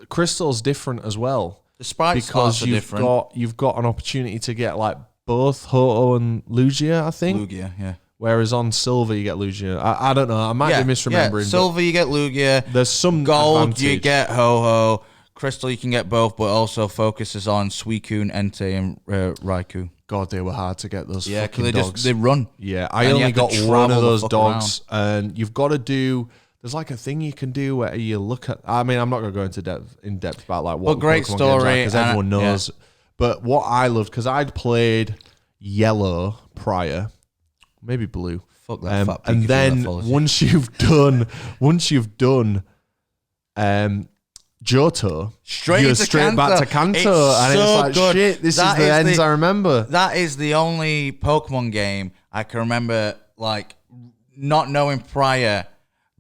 Crystal's different as well. The sprite Because spots are different. you've got an opportunity to get like both Ho-Oh and Lugia, I think. Lugia, yeah. Whereas on Silver you get Lugia. I don't know. I might be misremembering. Yeah. Silver, you get Lugia. There's some Gold, advantage. you get Ho-Ho. Crystal, you can get both, but also focuses on Suicune, Entei, and Raikou. God, they were hard to get those Yeah, fucking because dogs. they run. Yeah, I And you only have to got one travel of the those fuck dogs, and you've got to do. There's like a thing you can do where you look at. I mean, I'm not going to go into in depth about like what. But great Pokemon story, because everyone knows. yeah. But what I loved, because I'd played Yellow prior, maybe Blue. Fuck that fat And Pikachu then that follows you. once you've done Johto, Straight you're into straight back to Kanto, It's and so it's like good. shit. This That is the is ends the- I remember. That is the only Pokemon game I can remember, like, not knowing prior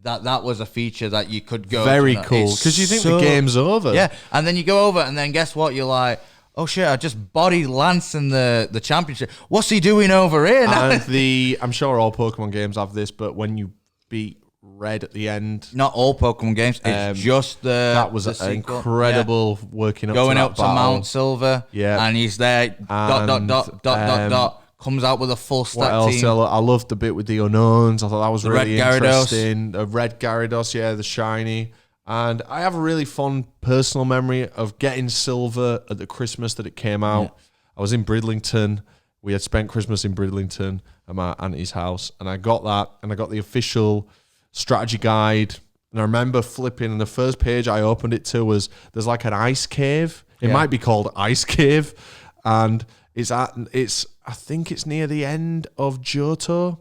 that was a feature that you could go. Very to. cool, It's because you think so- the game's over. Yeah, and then you go over, and then guess what? You're like, oh shit! I just bodied Lance in the championship. What's he doing over here? And I'm sure all Pokemon games have this, but when you beat Red at the end, Not all Pokemon games. It's just that was the an sequel. incredible working up Going to up that to battle. Mount Silver. Yeah. and he's there. Dot. Comes out with a full What stack else? team. I loved the bit with the unknowns. I thought that was really Red Gyarados. interesting. The red Gyarados, yeah, the shiny. And I have a really fond personal memory of getting Silver at the Christmas that it came out. Yeah. I was in Bridlington. We had spent Christmas in Bridlington at my auntie's house, and I got that, and I got the official strategy guide. And I remember flipping, and the first page I opened it to was there's like an ice cave. It Yeah. might be called Ice Cave, and I think it's near the end of Johto,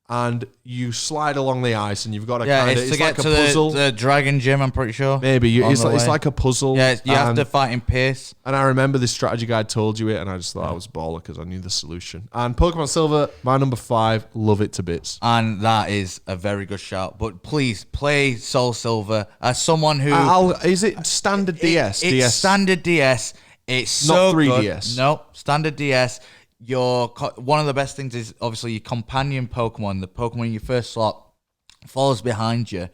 and you slide along the ice, and you've got to Yeah, kind of it's to like get a to puzzle. the Dragon Gym, I'm pretty sure. Maybe on it's the way. like a puzzle. Yeah, you have and- to fight in pace. And I remember this strategy guide told you it, and I just thought I was baller because I knew the solution. And Pokemon Silver, my number 5, love it to bits. And that is a very good shout. But please play Soul Silver as someone who Is it standard DS? It's DS standard DS. It's Not so 3DS. good. No, standard DS. One of the best things is obviously your companion Pokemon, the Pokemon in your first slot, follows behind you,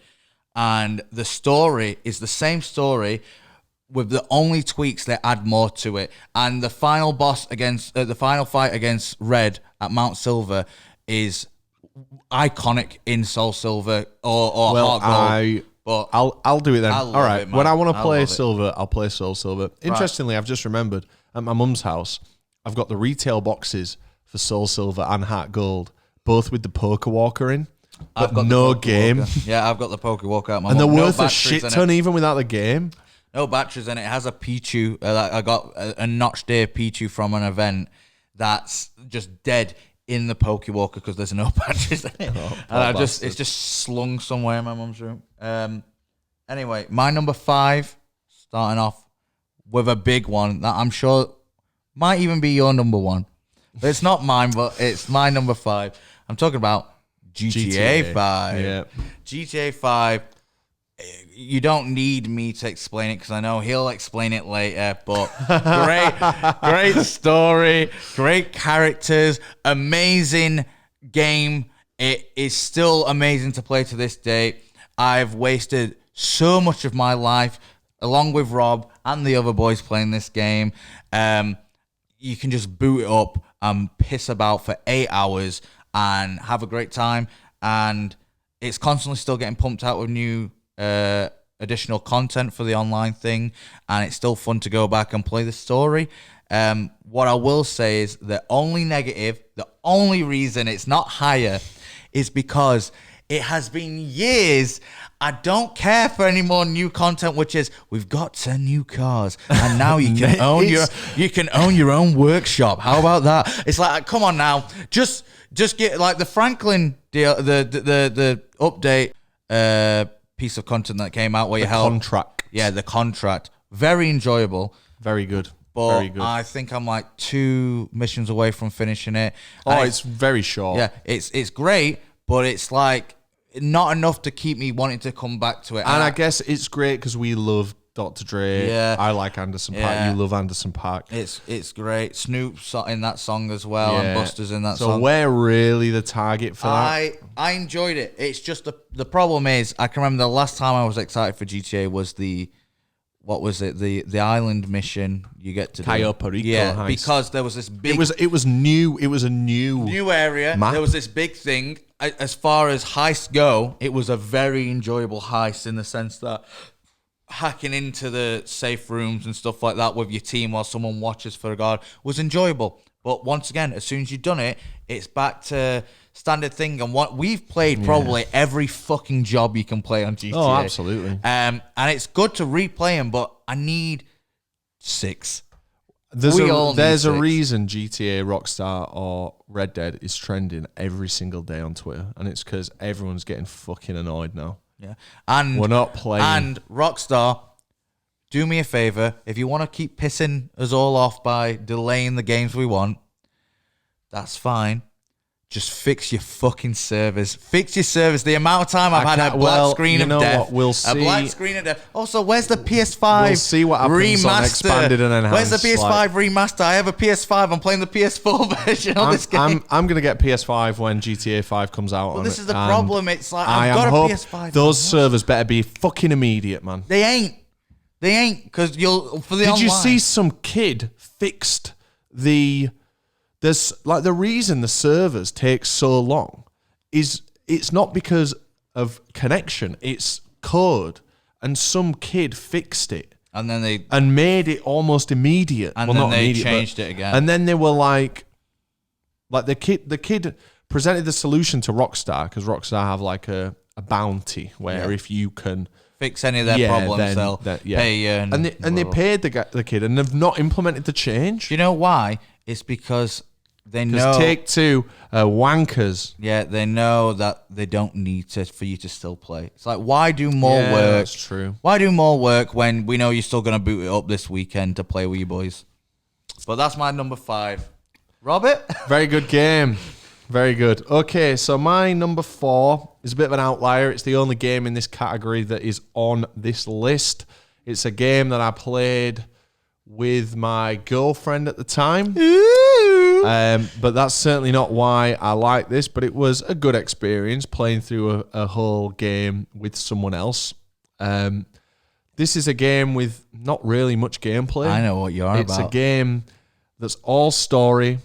and the story is the same story with the only tweaks they add more to it. And the final boss the final fight against Red at Mount Silver is iconic in Soul Silver or Well, Heart Gold. But I'll do it then. I All love right. it, man. When I want I to play love it. Silver, I'll play Soul Silver. Interestingly, I've just remembered at my mum's house, I've got the retail boxes for Soul Silver and Heart Gold, both with the Poker Walker in, but I've got no the Poke game. Walker. Yeah, I've got the Poke Walker out. My And they're mum. No worth a batteries shit in it. ton even without the game. No batteries in it. It has a Pichu. I got a notched day Pichu from an event that's just dead in the Pokewalker because there's no batteries in it. And it's just slung somewhere in my mum's room. Anyway, my number 5, starting off with a big one that I'm sure might even be your number 1. But it's not mine, but it's my number 5. I'm talking about GTA 5. Yeah. GTA 5. You don't need me to explain it because I know he'll explain it later. But great story, great characters, amazing game. It is still amazing to play to this day. I've wasted so much of my life along with Rob and the other boys playing this game. You can just boot it up and piss about for 8 hours and have a great time. And it's constantly still getting pumped out with new additional content for the online thing. And it's still fun to go back and play the story. What I will say is the only negative, the only reason it's not higher is because it has been years. I don't care for any more new content, which is we've got 10 new cars and now you can own your own workshop. How about that? It's like, come on now, just get like the Franklin deal, the update piece of content that came out where you help contract. Yeah, the contract, very enjoyable, very good. But very good. I think I'm like 2 missions away from finishing it. Oh, it's very short. Yeah, it's great, but it's like not enough to keep me wanting to come back to it. And I guess it's great because we love Dr. Dre. Yeah. I like Anderson Paak. Yeah. You love Anderson Paak. It's great. Snoop's in that song as well, and Buster's in that song. So we're really the target for that. I enjoyed it. It's just the problem is I can remember the last time I was excited for GTA was the island mission you get to Cayo do. Perico Yeah, heist. because there was this big It was new. It was a new area. map. There was this big thing. As far as heists go, it was a very enjoyable heist in the sense that hacking into the safe rooms and stuff like that with your team while someone watches for a guard was enjoyable. But once again, as soon as you've done it, it's back to standard thing. And what we've played probably every fucking job you can play on GTA. Oh, absolutely. And it's good to replay them, but I need 6. There's six. a reason GTA, Rockstar, or Red Dead is trending every single day on Twitter, and it's because everyone's getting fucking annoyed now. Yeah, and we're not playing. And Rockstar, do me a favor, if you want to keep pissing us all off by delaying the games we want, that's fine. Just fix your fucking servers. Fix your servers. The amount of time I've had a black screen of death. We'll see. A black screen of death. Also, where's the PS5 We'll see what happens remaster? on expanded and enhanced. Where's the PS5 remaster? I have a PS5. I'm playing the PS4 version of this game. I'm going to get PS5 when GTA 5 comes out. Well, this is the problem. It's like, I've got a PS5. Those servers better be fucking immediate, man. They ain't, because for the online. Did you see some kid fixed the... There's like the reason the servers take so long is it's not because of connection, it's code, and some kid fixed it and then they made it almost immediate. And then they changed it again. And then they were like the kid presented the solution to Rockstar because Rockstar have like a bounty where if you can fix any of their problems, they'll pay you. And they paid the kid and they've not implemented the change. Do you know why? It's because they know Take-Two wankers. Yeah, they know that they don't need for you to still play. It's like, why do more work? That's true. Why do more work when we know you're still going to boot it up this weekend to play with you boys? But that's my number 5. Robert? Very good game. Very good. Okay, so my number 4 is a bit of an outlier. It's the only game in this category that is on this list. It's a game that I played with my girlfriend at the time. But that's certainly not why I like this, but it was a good experience playing through a whole game with someone else. This is a game with not really much gameplay. I know what you're about. It's a game that's all story.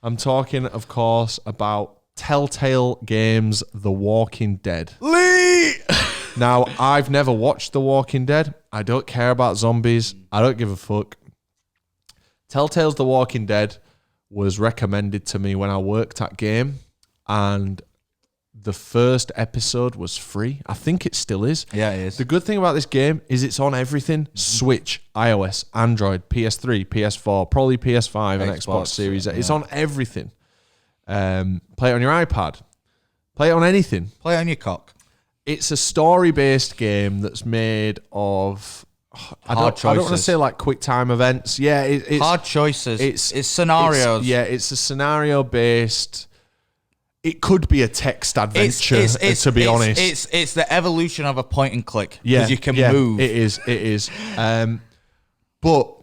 I'm talking, of course, about Telltale Games' The Walking Dead. Lee! Now, I've never watched The Walking Dead. I don't care about zombies. I don't give a fuck. Telltale's The Walking Dead was recommended to me when I worked at Game, and the first episode was free. I think it still is. Yeah, it is. The good thing about this game is it's on everything. Switch, iOS, Android, PS3, PS4, probably PS5 and Xbox Series. It's on everything. Play it on your iPad. Play it on anything. Play it on your cock. It's a story-based game that's made of... I don't want to say like quick time events. Yeah, it's hard choices. It's scenarios. It's a scenario-based... It could be a text adventure, to be honest. It's the evolution of a point and click. Yeah, because you can move. It is. But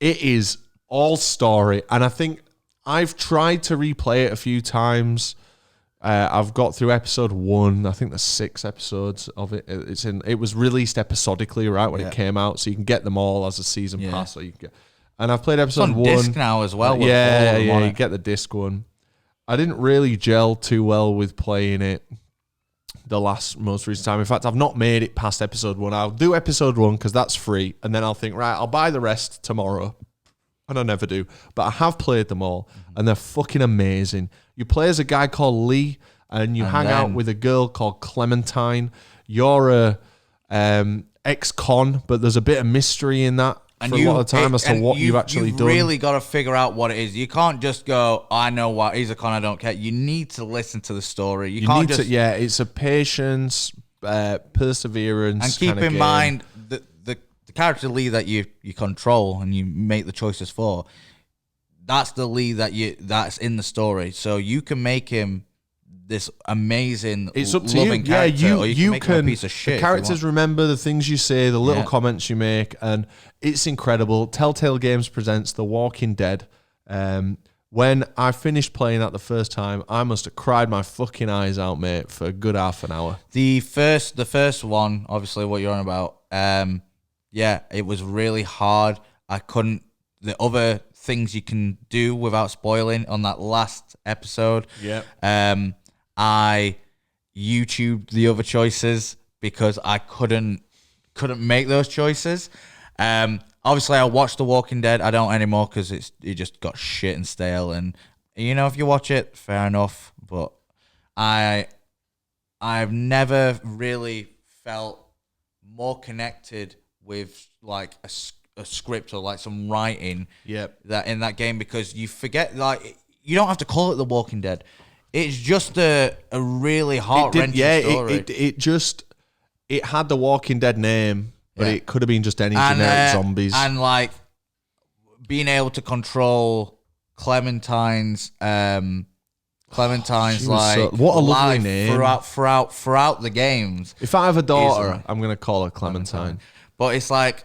it is all story, and I think I've tried to replay it a few times. I've got through episode 1. I think there's 6 episodes of it. It was released episodically right when it came out, so you can get them all as a season pass. Or you can get, and I've played episode 1. It's on disc now as well. You get the disc one. I didn't really gel too well with playing it the most recent time. In fact, I've not made it past episode 1. I'll do episode 1 because that's free, and then I'll think, right, I'll buy the rest tomorrow. And I never do. But I have played them all, and they're fucking amazing. You play as a guy called Lee, and you hang out with a girl called Clementine. You're a ex-con, but there's a bit of mystery in that for a lot of time as to what you've actually done. You really got to figure out what it is. You can't just go, I know what, he's a con, I don't care. You need to listen to the story. You can't just... it's a patience, perseverance. And keep in mind that the character Lee that you control and you make the choices for, that's the Lee that's in the story. So you can make him this amazing, it's up to loving character, or you can make him a piece of shit. The characters remember the things you say, the little comments you make, and it's incredible. Telltale Games presents The Walking Dead. When I finished playing that the first time, I must have cried my fucking eyes out, mate, for a good half an hour. The first one, obviously, what you're on about, it was really hard. I couldn't. The other things you can do without spoiling on that last episode. Yeah. I YouTubed the other choices because I couldn't make those choices. Obviously, I watched The Walking Dead. I don't anymore because it just got shit and stale. And if you watch it, fair enough. But I've never really felt more connected with like a script or like some writing. That in that game, because you forget, like, you don't have to call it The Walking Dead. It's just a really heart-wrenching story. It had the Walking Dead name, but it could have been just any generic zombies. And like being able to control Clementine's like what a lovely name throughout the games. If I have a daughter, I'm gonna call her Clementine. But it's like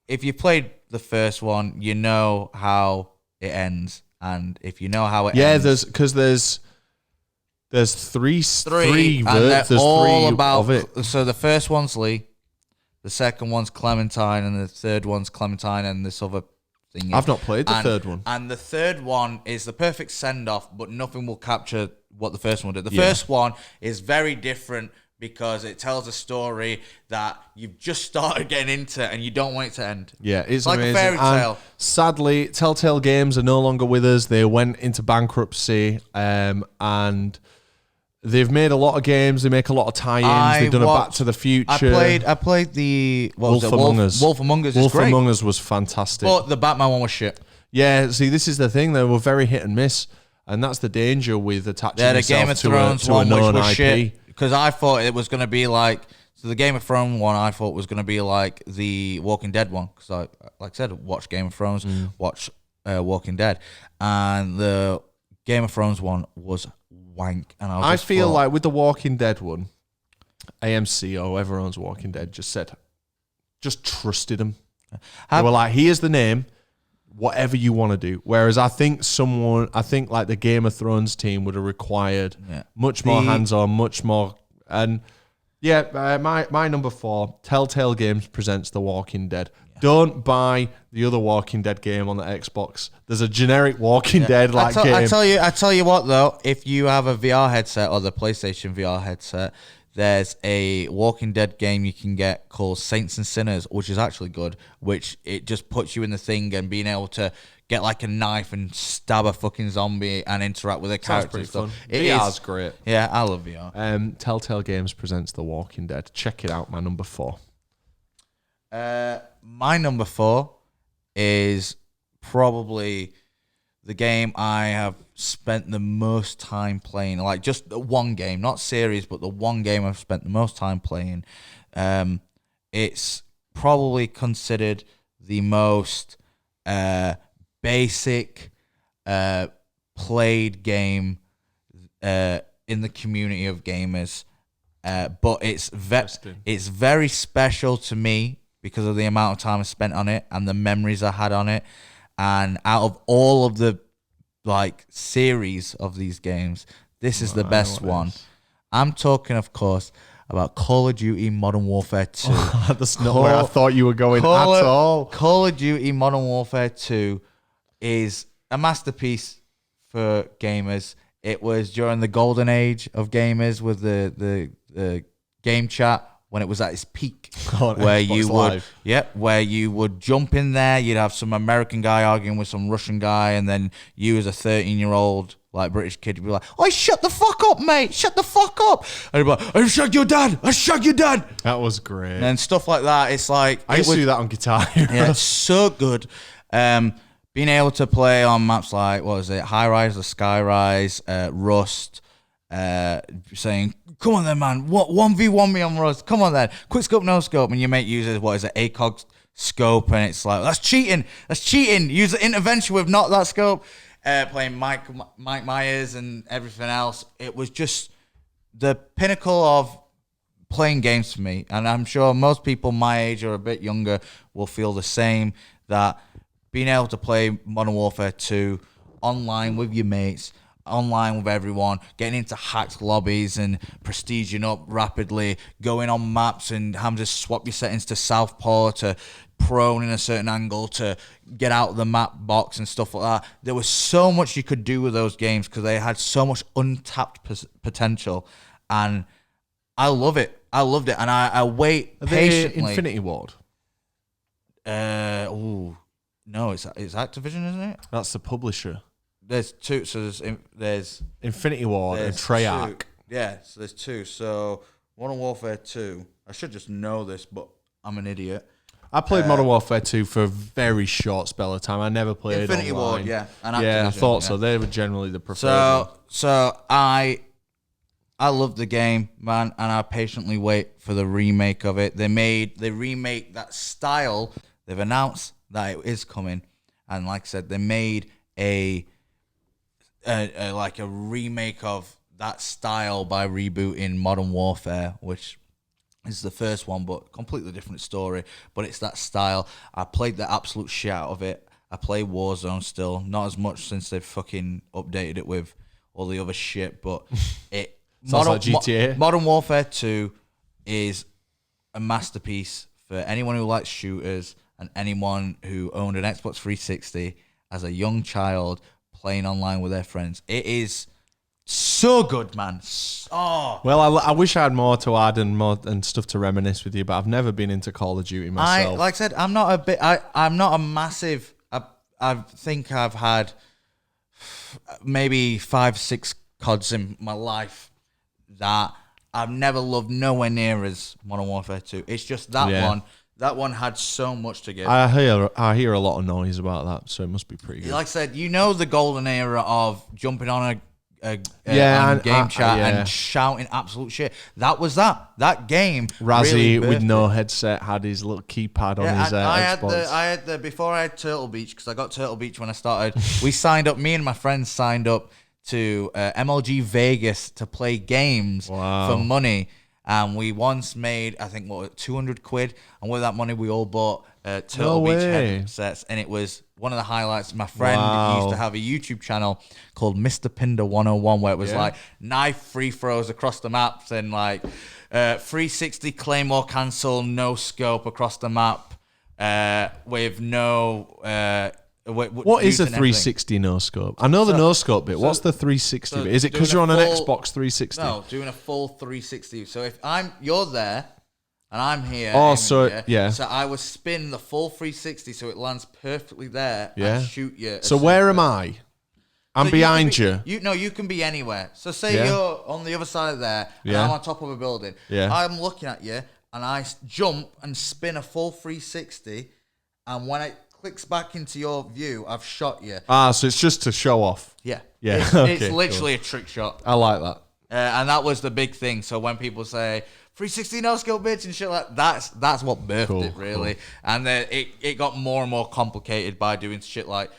if you played the first one, you know how it ends. And if you know how it ends... there's three and they're all about of it. So the first one's Lee, the second one's Clementine, and the third one's Clementine and this other thing. I've not played the third one. And the third one is the perfect send-off, but nothing will capture what the first one did. The first one is very different because it tells a story that you've just started getting into and you don't want it to end. Yeah, it's like amazing. A fairy tale. And sadly, Telltale Games are no longer with us. They went into bankruptcy, and they've made a lot of games. They make a lot of tie-ins. They've done a Back to the Future. I played the Wolf Among Us. Wolf Among Us is Wolf great. Among Us was fantastic. But the Batman one was shit. Yeah, see, this is the thing. They were very hit and miss, and that's the danger with attaching the Game of Thrones to a one, known which was IP. shit. Because I thought it was going to be like... So the Game of Thrones one, I thought was going to be like the Walking Dead one. Because like I said, watch Game of Thrones, watch Walking Dead. And the Game of Thrones one was wank. And I feel like with the Walking Dead one, AMC or whoever owns Walking Dead just trusted them. They were like, here's the name, whatever you want to do. Whereas I think like the Game of Thrones team would have required much more hands-on, much more. And my number 4, Telltale Games presents The Walking Dead. Don't buy the other Walking Dead game on the Xbox. There's a generic Walking Dead game. I tell you what though, if you have a VR headset or the PlayStation VR headset, there's a Walking Dead game you can get called Saints and Sinners, which is actually good, which it just puts you in the thing and being able to get like a knife and stab a fucking zombie and interact with a character. Sounds pretty fun. VR's great. Yeah, I love VR. Telltale Games presents The Walking Dead. Check it out, my number 4. My number 4 is probably the game I have spent the most time playing. Like just the one game, not series, but the one game I've spent the most time playing. It's probably considered the most basic played game in the community of gamers. But it's very special to me because of the amount of time I spent on it and the memories I had on it. And out of all of the like series of these games, this is the best one. I'm talking, of course, about Call of Duty Modern Warfare 2. That's not where I thought you were going at all. Call of Duty Modern Warfare 2 is a masterpiece for gamers. It was during the golden age of gamers with the game chat when it was at its peak, where you would jump in there, you'd have some American guy arguing with some Russian guy, and then you as a 13-year-old like British kid, you'd be like, "Oh, shut the fuck up, mate! Shut the fuck up!" And you'd be like, "I shot your dad! I shot your dad!" That was great. And stuff like that. It's like I used to do that on Guitar Hero. Yeah, it's so good. Being able to play on maps like, what was it, High Rise or Sky Rise, Rust, saying, "Come on then, man, what 1v1 me on Rust? Come on then, quick scope, no scope," and your mate uses what is it, ACOG scope, and it's like, that's cheating. Use the intervention with not that scope. Playing Mike Myers and everything else. It was just the pinnacle of playing games for me, and I'm sure most people my age or a bit younger will feel the same. That being able to play Modern Warfare 2 online with your mates, online with everyone, getting into hacked lobbies and prestiging up rapidly, going on maps and having to swap your settings to southpaw, to prone in a certain angle, to get out of the map box and stuff like that. There was so much you could do with those games because they had so much untapped potential, and I love it. I loved it, and I wait patiently. Infinity Ward? No, it's Activision, isn't it? That's the publisher. There's two. So there's Infinity Ward and Treyarch. Yeah, so there's two. So Modern Warfare 2. I should just know this, but I'm an idiot. I played Modern Warfare 2 for a very short spell of time. I never played Infinity online. Ward, yeah. And yeah, I thought so. They were generally the preferred. So I love the game, man, and I patiently wait for the remake of it. They remake that style. They've announced that it is coming, and like I said, they made a remake of that style by rebooting Modern Warfare, which is the first one, but completely different story. But it's that style. I played the absolute shit out of it. I play Warzone still, not as much since they've fucking updated it with all the other shit. But it sounds like GTA. Modern Warfare 2 is a masterpiece for anyone who likes shooters and anyone who owned an Xbox 360 as a young child playing online with their friends. It is so good, man. Well, I wish I had more to add and stuff to reminisce with you, but I've never been into Call of Duty myself. Like I said, I'm not a massive. I think I've had maybe 5-6 CODs in my life that I've never loved nowhere near as Modern Warfare 2. It's just that one. That one had so much to give. I hear a lot of noise about that, so it must be pretty good. Like I said, the golden era of jumping on game chat and shouting absolute shit. That was that game. Razzie with no headset had his little keypad on his Xbox. I had before I had Turtle Beach, because I got Turtle Beach when I started. We signed up. Me and my friends signed up to MLG Vegas to play games for money. And we once made, I think, 200 quid. And with that money, we all bought Turtle Beach headsets. And it was one of the highlights. My friend used to have a YouTube channel called Mr. Pinder 101, where it was like knife free throws across the maps and like 360 Claymore cancel, no scope across the map with no... What is a 360 no scope? I know the no scope bit. What's the 360 bit? Is it because you're on an Xbox 360? No, doing a full 360. So if you're there and I'm here. So I would spin the full 360 so it lands perfectly there and shoot you. So where am I? I'm behind you. You can be anywhere. So say you're on the other side of there and I'm on top of a building. Yeah. I'm looking at you and I jump and spin a full 360, and when it clicks back into your view, I've shot you. So it's just to show off. Yeah. It's literally a trick shot. I like that. And that was the big thing. So when people say 360 no skill bitch and shit like that, that's what birthed it really. Cool. And then it got more and more complicated by doing shit like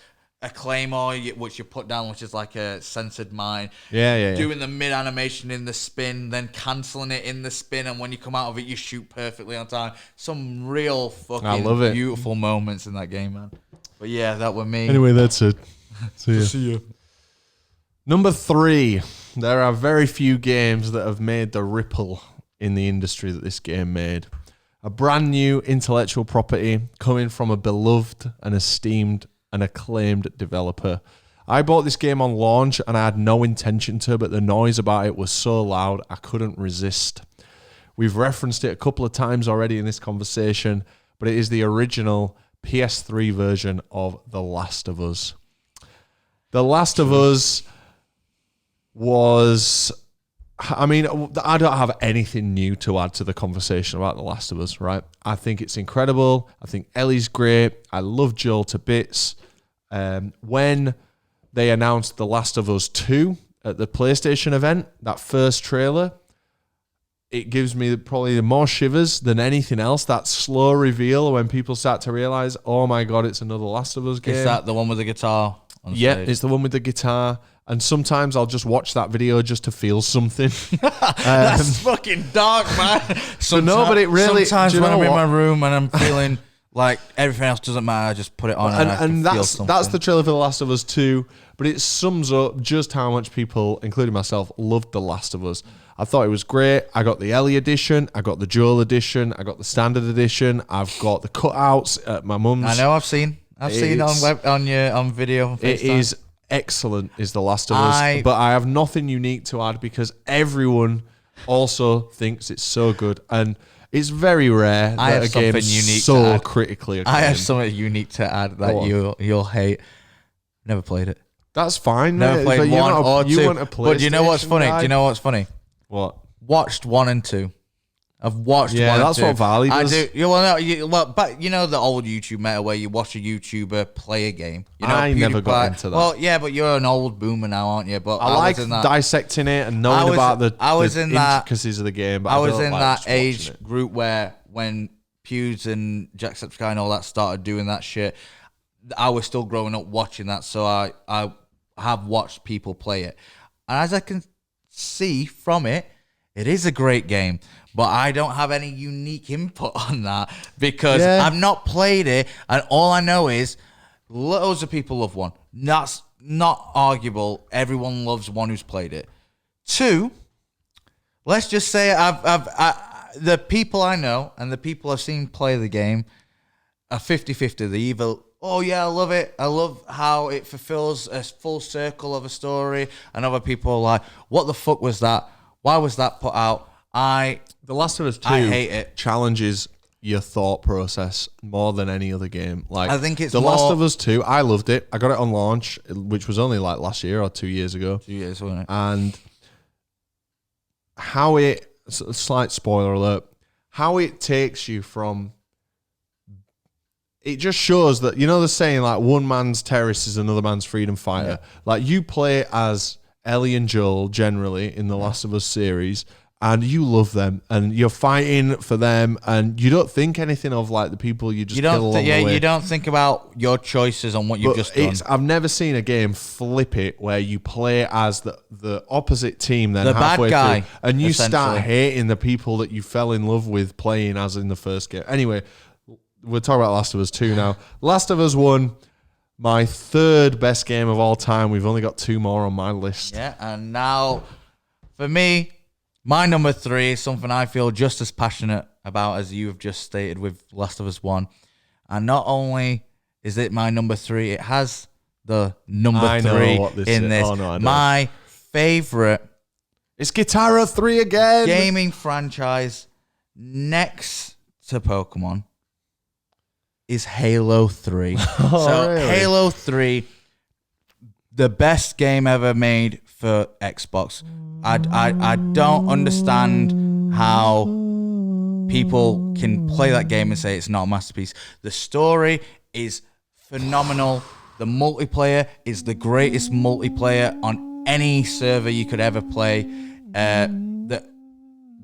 a claymore, which you put down, which is like a censored mine. Doing the mid animation in the spin, then cancelling it in the spin, and when you come out of it, you shoot perfectly on time. Some real fucking beautiful moments in that game, man. But yeah, that were me. Anyway, that's it. See ya. Number 3. There are very few games that have made the ripple in the industry that this game made. A brand new intellectual property coming from a beloved and esteemed and acclaimed developer. I bought this game on launch and I had no intention to, but the noise about it was so loud I couldn't resist. We've referenced it a couple of times already in this conversation, but it is the original PS3 version of The Last of Us. The Last of Us was... I mean, I don't have anything new to add to the conversation about The Last of Us, right? I think it's incredible. I think Ellie's great. I love Joel to bits. When they announced The Last of Us 2 at the PlayStation event, that first trailer, it gives me probably more shivers than anything else. That slow reveal when people start to realize, oh my God, it's another Last of Us game. Is that the one with the guitar? Yeah, it's the one with the guitar. And sometimes I'll just watch that video just to feel something. That's fucking dark, man. But it really... Sometimes when I'm in my room and I'm feeling like everything else doesn't matter, I just put it on and that's the trailer for The Last of Us 2. But it sums up just how much people, including myself, loved The Last of Us. I thought it was great. I got the Ellie edition. I got the Joel edition. I got the standard edition. I've got the cutouts at my mum's. I know. I've seen it on video. On it is excellent. Is The Last of Us, but I have nothing unique to add because everyone also thinks it's so good, and it's very rare that a game is so critically acclaimed. I have something unique to add that you'll hate. Never played it. That's fine. Never played one or two. But do you know what's funny? Guy? Do you know what's funny? What? Watched 1 and 2. I've watched 1 and 2. Yeah, that's what Valley does. I do. But you know the old YouTube meta where you watch a YouTuber play a game. You know, I never got into that. Well, yeah, but you're an old boomer now, aren't you? But I like dissecting it and knowing about the intricacies of the game. But I was in that age group where when Pews and Jacksepticeye and all that started doing that shit, I was still growing up watching that, so I have watched people play it. And as I can see from it, it is a great game. But I don't have any unique input on that because I've not played it, and all I know is loads of people love 1. That's not arguable. Everyone loves 1 who's played it. 2, let's just say the people I know and the people I've seen play the game are 50-50. They either, oh yeah, I love it. I love how it fulfills a full circle of a story, and other people are like, what the fuck was that? Why was that put out? The Last of Us 2 I hate it. Challenges your thought process more than any other game. Like, I think it's The Last of Us 2, I loved it. I got it on launch, which was only like last year or 2 years ago. 2 years, wasn't it? And how it, slight spoiler alert, how it takes you from, it just shows that, you know the saying, like, one man's terrorist is another man's freedom fighter. Yeah. Like, you play as Ellie and Joel generally in the Last of Us series, and you love them, and you're fighting for them, and you don't think anything of like the people you just kill along the way. You don't think about your choices on what you've just done. I've never seen a game flip it where you play as the opposite team, then the halfway bad guy, through, and you start hating the people that you fell in love with playing as in the first game. Anyway, we'll talk about Last of Us 2 now. Last of Us 1. My 3rd best game of all time. We've only got 2 more on my list. Yeah, and now, for me, my number 3 is something I feel just as passionate about as you have just stated with Last of Us 1. And not only is it my number 3, it has the number 3 in this. Oh, no, my favorite. It's Guitar 3 again. Gaming franchise next to Pokemon is Halo 3. Really? Halo 3, the best game ever made for Xbox. I don't understand how people can play that game and say it's not a masterpiece. The story is phenomenal. The multiplayer is the greatest multiplayer on any server you could ever play. The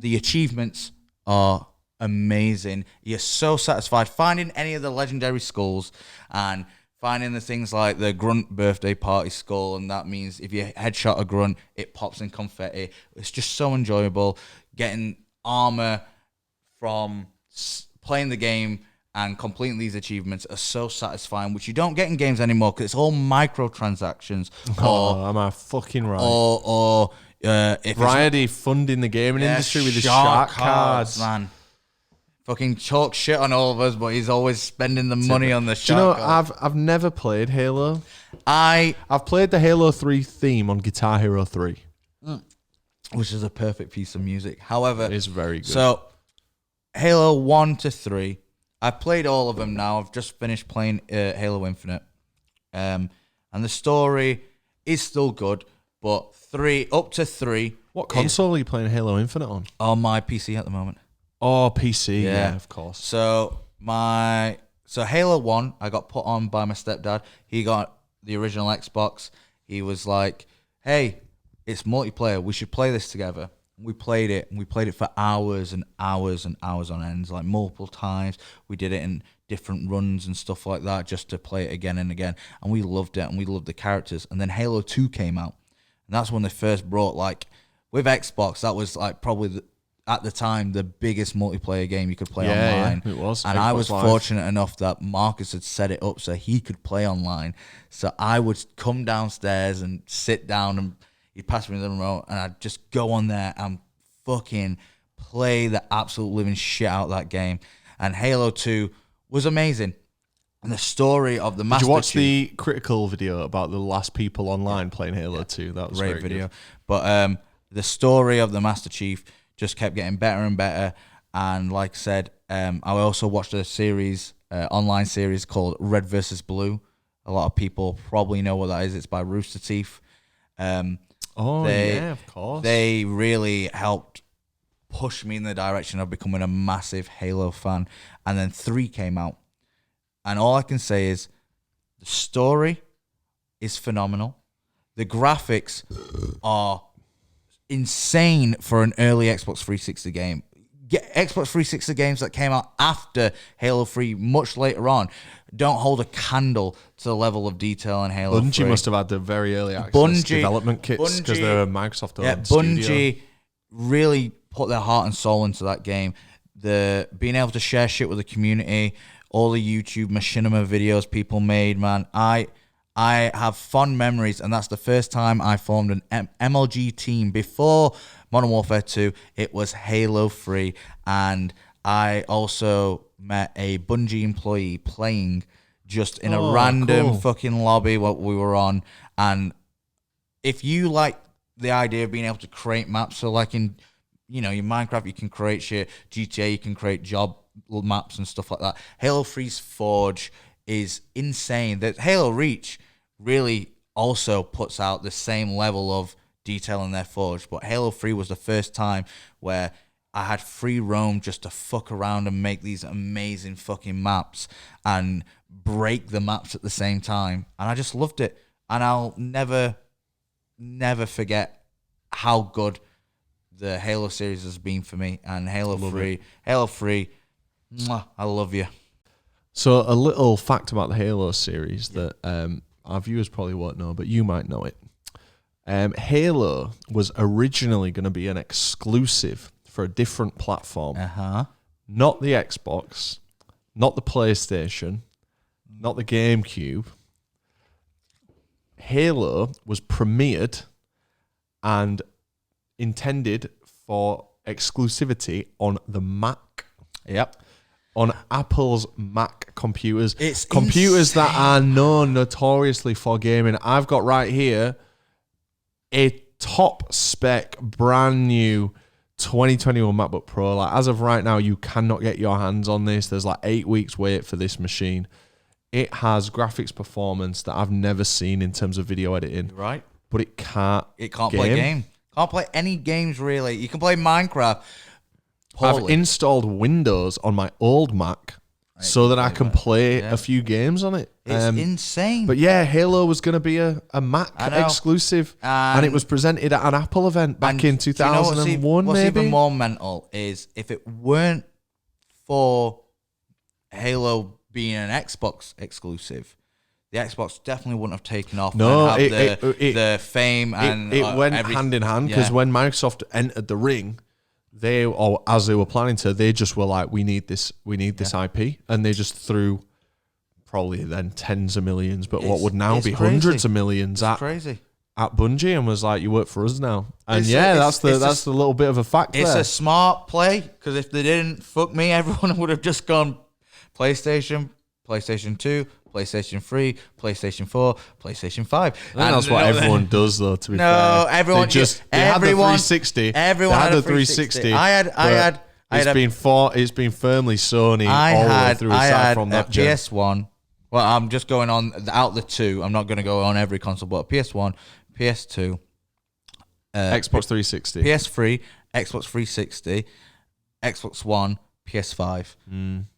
achievements are amazing. You're so satisfied finding any of the legendary skulls and finding the things like the grunt birthday party skull, and that means if you headshot a grunt, it pops in confetti. It's just so enjoyable. Getting armor from playing the game and completing these achievements are so satisfying, which you don't get in games anymore because it's all microtransactions. Am I fucking right? Or if Variety funding the gaming industry with his shark cards, man. Fucking chalk shit on all of us, but he's always spending the money on the shark cards. I've never played Halo. I've played the Halo 3 theme on Guitar Hero 3. Which is a perfect piece of music. However, it is very good. So, Halo 1 to 3, I've played all of them now. I've just finished playing Halo Infinite. And the story is still good, but up to 3. What console are you playing Halo Infinite on? On my PC at the moment. Oh, PC, yeah, of course. So Halo 1, I got put on by my stepdad. He got the original Xbox. He was like, hey, it's multiplayer. We should play this together. We played it, and we played it for hours and hours and hours on end, like multiple times. We did it in different runs and stuff like that just to play it again and again. And we loved it, and we loved the characters. And then Halo 2 came out. And that's when they first brought, like, with Xbox, that was like probably at the time the biggest multiplayer game you could play online. Yeah, it was. And Xbox I was Live. fortunate enough that Marcus had set it up so he could play online. So I would come downstairs and sit down, and he'd pass me the remote, and I'd just go on there and fucking play the absolute living shit out of that game. And Halo 2 was amazing. And the story of the Master Chief... Did you watch Chief, the critical video about the last people online playing Halo 2? That was great video. Good. But the story of the Master Chief just kept getting better and better. And like I said, I also watched a series, online series called Red versus Blue. A lot of people probably know what that is. It's by Rooster Teeth. Yeah, of course. They really helped push me in the direction of becoming a massive Halo fan. And then 3 came out. And all I can say is the story is phenomenal. The graphics are insane for an early Xbox 360 game. Xbox 360 games that came out after Halo 3, much later on, don't hold a candle to the level of detail in Halo 3. Bungie must have had the very early access development kits because they're a Microsoft owned Bungie studio. really put their heart and soul into that game. The being able to share shit with the community, all the YouTube machinima videos people made, man. I have fond memories, and that's the first time I formed an MLG team. Before Modern Warfare 2, it was Halo 3, and I also met a Bungie employee playing just in a random fucking lobby what we were on. And if you like the idea of being able to create maps, so like in, you know, your Minecraft, you can create shit, GTA, you can create job maps and stuff like that. Halo 3's Forge is insane. That Halo Reach really also puts out the same level of detail in their Forge, but Halo 3 was the first time where I had free roam just to fuck around and make these amazing fucking maps and break the maps at the same time. And I just loved it. And I'll never forget how good the Halo series has been for me. And Halo 3, mwah, I love you. So a little fact about the Halo series that our viewers probably won't know, but you might know it. Halo was originally going to be an exclusive for a different platform. Not the Xbox, not the PlayStation, not the GameCube. Halo was premiered and intended for exclusivity on the Mac. Yep. On Apple's Mac computers. It's computers insane. that are known notoriously for gaming. I've got right here a top spec, brand new 2021 MacBook Pro. Like, as of right now, you cannot get your hands on this. There's like 8 weeks wait for this machine. It has graphics performance that I've never seen in terms of video editing. Right. But it can't play game. Can't play any games, really. You can play Minecraft. Poorly. I've installed Windows on my old Mac so that I can play a few games on it. It's insane. But yeah, Halo was going to be a Mac exclusive, and it was presented at an Apple event back in 2001, what's maybe? even more mental is if it weren't for Halo being an Xbox exclusive, the Xbox definitely wouldn't have taken off. No, and have the fame and it went everything. hand in hand because when Microsoft entered the ring, or as they were planning to, they just were like, we need this IP, and they just threw probably then tens of millions, but what would now be crazy. Hundreds of millions at Bungie, and was like, you work for us now. And that's the little bit of a fact it's there. a smart play, because if they didn't, fuck me, everyone would have just gone PlayStation 2, PlayStation 3, PlayStation 4, PlayStation 5. I think that's what everyone does, though, to be fair. No, everyone they had the 360. Everyone had the 360. It's been firmly Sony all the way through, aside from that gen. PS1. Well, I'm just going on out the two. I'm not going to go on every console, but PS1, PS2, Xbox 360, PS3, Xbox 360, Xbox One, PS5.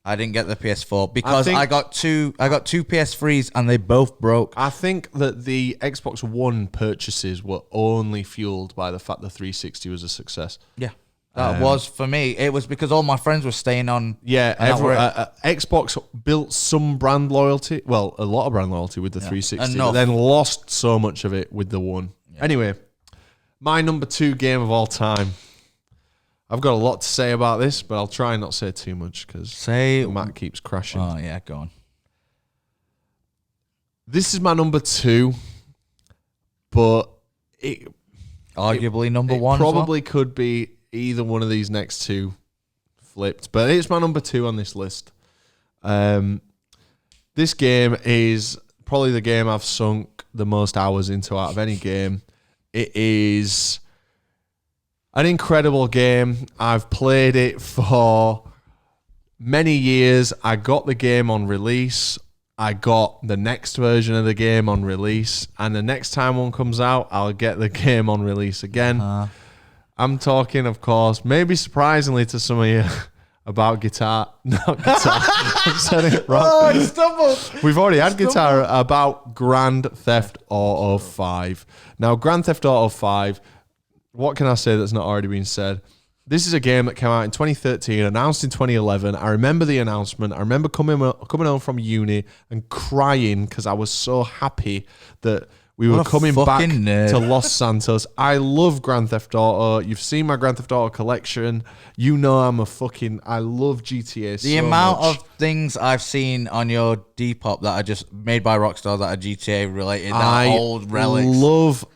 I didn't get the PS4 because I got two PS3s and they both broke. I think that the Xbox One purchases were only fueled by the fact the 360 was a success. Yeah. That was for me. It was because all my friends were staying on. Yeah, Xbox built some brand loyalty. Well, a lot of brand loyalty with the 360, but then lost so much of it with the One. Yeah. Anyway, my number 2 game of all time. I've got a lot to say about this, but I'll try and not say too much because Matt keeps crashing. Oh, yeah, go on. This is my number 2, but arguably number 1 probably could be either one of these next two flipped, but it's my number 2 on this list. This game is probably the game I've sunk the most hours into out of any game. It is an incredible game. I've played it for many years. I got the game on release. I got the next version of the game on release, and the next time one comes out, I'll get the game on release again. I'm talking, of course, maybe surprisingly to some of you, about guitar. Not guitar. I said it wrong. Oh, I stumbled. We've already had guitar. About Grand Theft Auto 5. Now, Grand Theft Auto 5, what can I say that's not already been said? This is a game that came out in 2013, announced in 2011. I remember the announcement. I remember coming home from uni and crying because I was so happy that we were coming back to Los Santos. I love Grand Theft Auto. You've seen my Grand Theft Auto collection. You know I love GTA so much. The amount of things I've seen on your Depop that are just made by Rockstar that are GTA related, that are old relics.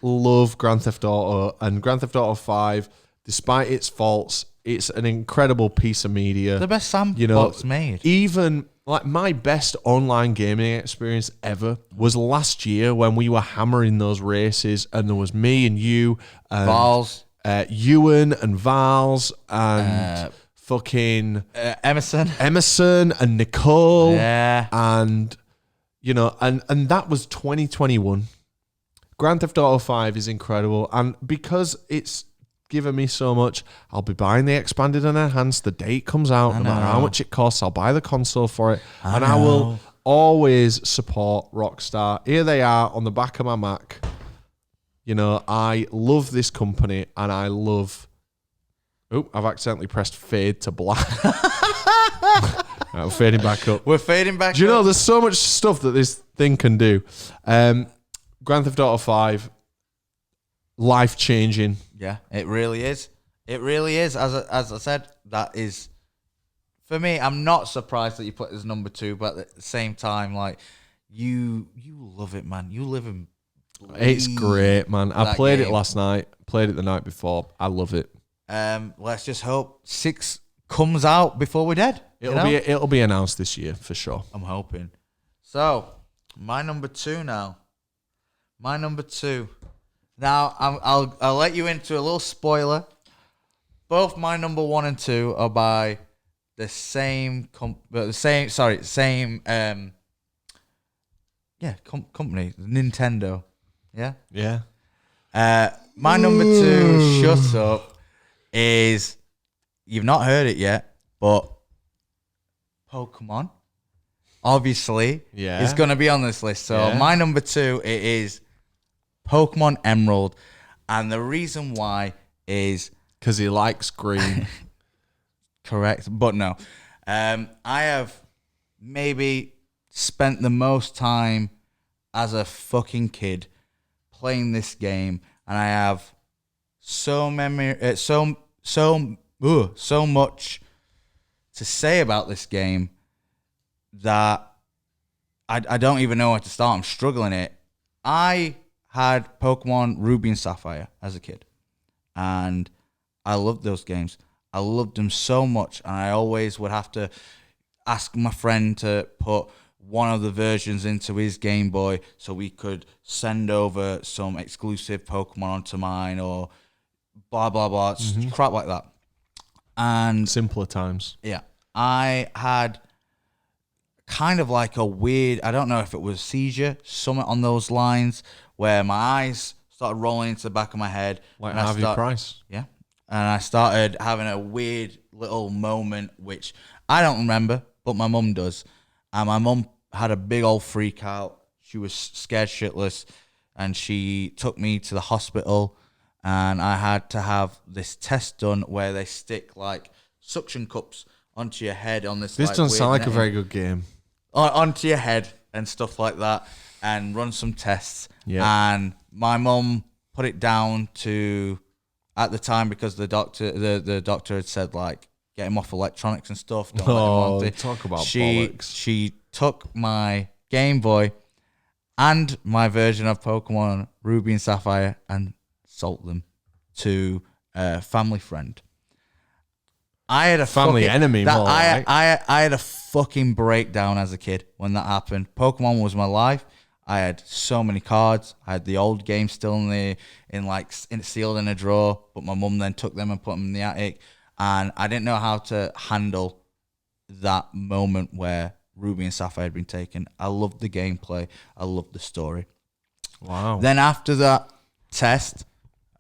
Love Grand Theft Auto, and Grand Theft Auto 5, despite its faults, it's an incredible piece of media. The best sandbox made. Even like my best online gaming experience ever was last year when we were hammering those races, and there was me and you and Vals, Ewan and Vals and fucking Emerson and Nicole. Yeah. And and that was 2021. Grand Theft Auto 5 is incredible, and because it's given me so much, I'll be buying the expanded and enhanced the day it comes out. No matter how much it costs, I'll buy the console for it. I will always support Rockstar. Here they are on the back of my Mac. I love this company, and I love... Oh, I've accidentally pressed fade to black. Right, we're fading back up. We're fading back up. Do you know, there's so much stuff that this thing can do. Grand Theft Auto 5, life-changing. Yeah, it really is. It really is. As I said, that is, for me, I'm not surprised that you put it as number 2, but at the same time, like, you love it, man. You live in... It's great, man. I played it last night, played it the night before. I love it. Let's just hope 6 comes out before we're dead. It'll be announced this year, for sure. I'm hoping. So, my number 2 now. My number 2. Now, I'll let you into a little spoiler. Both my number 1 and 2 are by the same company, Nintendo. Yeah? Yeah. My number 2, shut up, is, you've not heard it yet, but Pokemon, obviously, is going to be on this list. So my number 2, it is Pokemon Emerald, and the reason why is because he likes green. Correct, but no. I have maybe spent the most time as a fucking kid playing this game, and I have so so much to say about this game that I don't even know where to start. I'm struggling it. I had Pokemon Ruby and Sapphire as a kid, and I loved those games. I loved them so much, and I always would have to ask my friend to put one of the versions into his Game Boy so we could send over some exclusive Pokemon onto mine, or blah, blah, blah, crap like that. And simpler times. Yeah. I had kind of like a weird, I don't know if it was seizure, something on those lines, where my eyes started rolling into the back of my head. Like Harvey Price. Yeah. And I started having a weird little moment, which I don't remember, but my mum does. And my mum had a big old freak out. She was scared shitless, and she took me to the hospital, and I had to have this test done where they stick like suction cups onto your head on this. This like, doesn't sound like netting. a very good game. Onto your head and stuff like that, and run some tests. Yeah. And my mum put it down to, at the time, because the doctor had said, like, get him off electronics and stuff. Don't let him on it. Talk about bollocks. She took my Game Boy and my version of Pokemon Ruby and Sapphire and sold them to a family friend. I had a family enemy. More like. I had a fucking breakdown as a kid when that happened. Pokemon was my life. I had so many cards. I had the old game still sealed in a drawer, but my mum then took them and put them in the attic, and I didn't know how to handle that moment where Ruby and Sapphire had been taken. I loved the gameplay. I loved the story. Wow. Then after that test,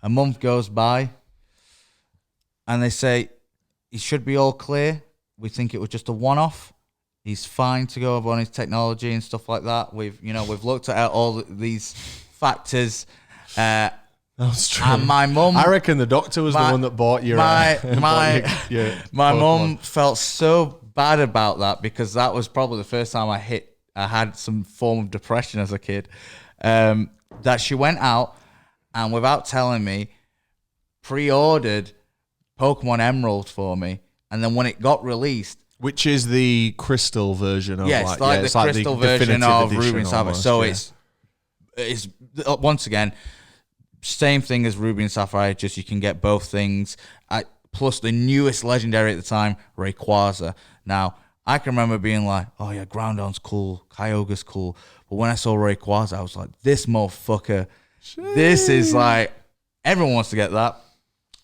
a month goes by, and they say, he should be all clear. We think it was just a one-off. He's fine to go over on his technology and stuff like that. We've looked at all these factors. That's true. And my mum, I reckon the doctor was the one that bought your. My mum Pokemon. felt so bad about that, because that was probably the first time I had some form of depression as a kid. That she went out and, without telling me, pre-ordered Pokemon Emerald for me, and then when it got released, which is the crystal version of the crystal version of Ruby and Sapphire. So it's once again same thing as Ruby and Sapphire, just you can get both things. Plus the newest legendary at the time, Rayquaza. Now I can remember being like, oh yeah, Groudon's cool, Kyogre's cool, but when I saw Rayquaza, I was like, this motherfucker, this is like, everyone wants to get that.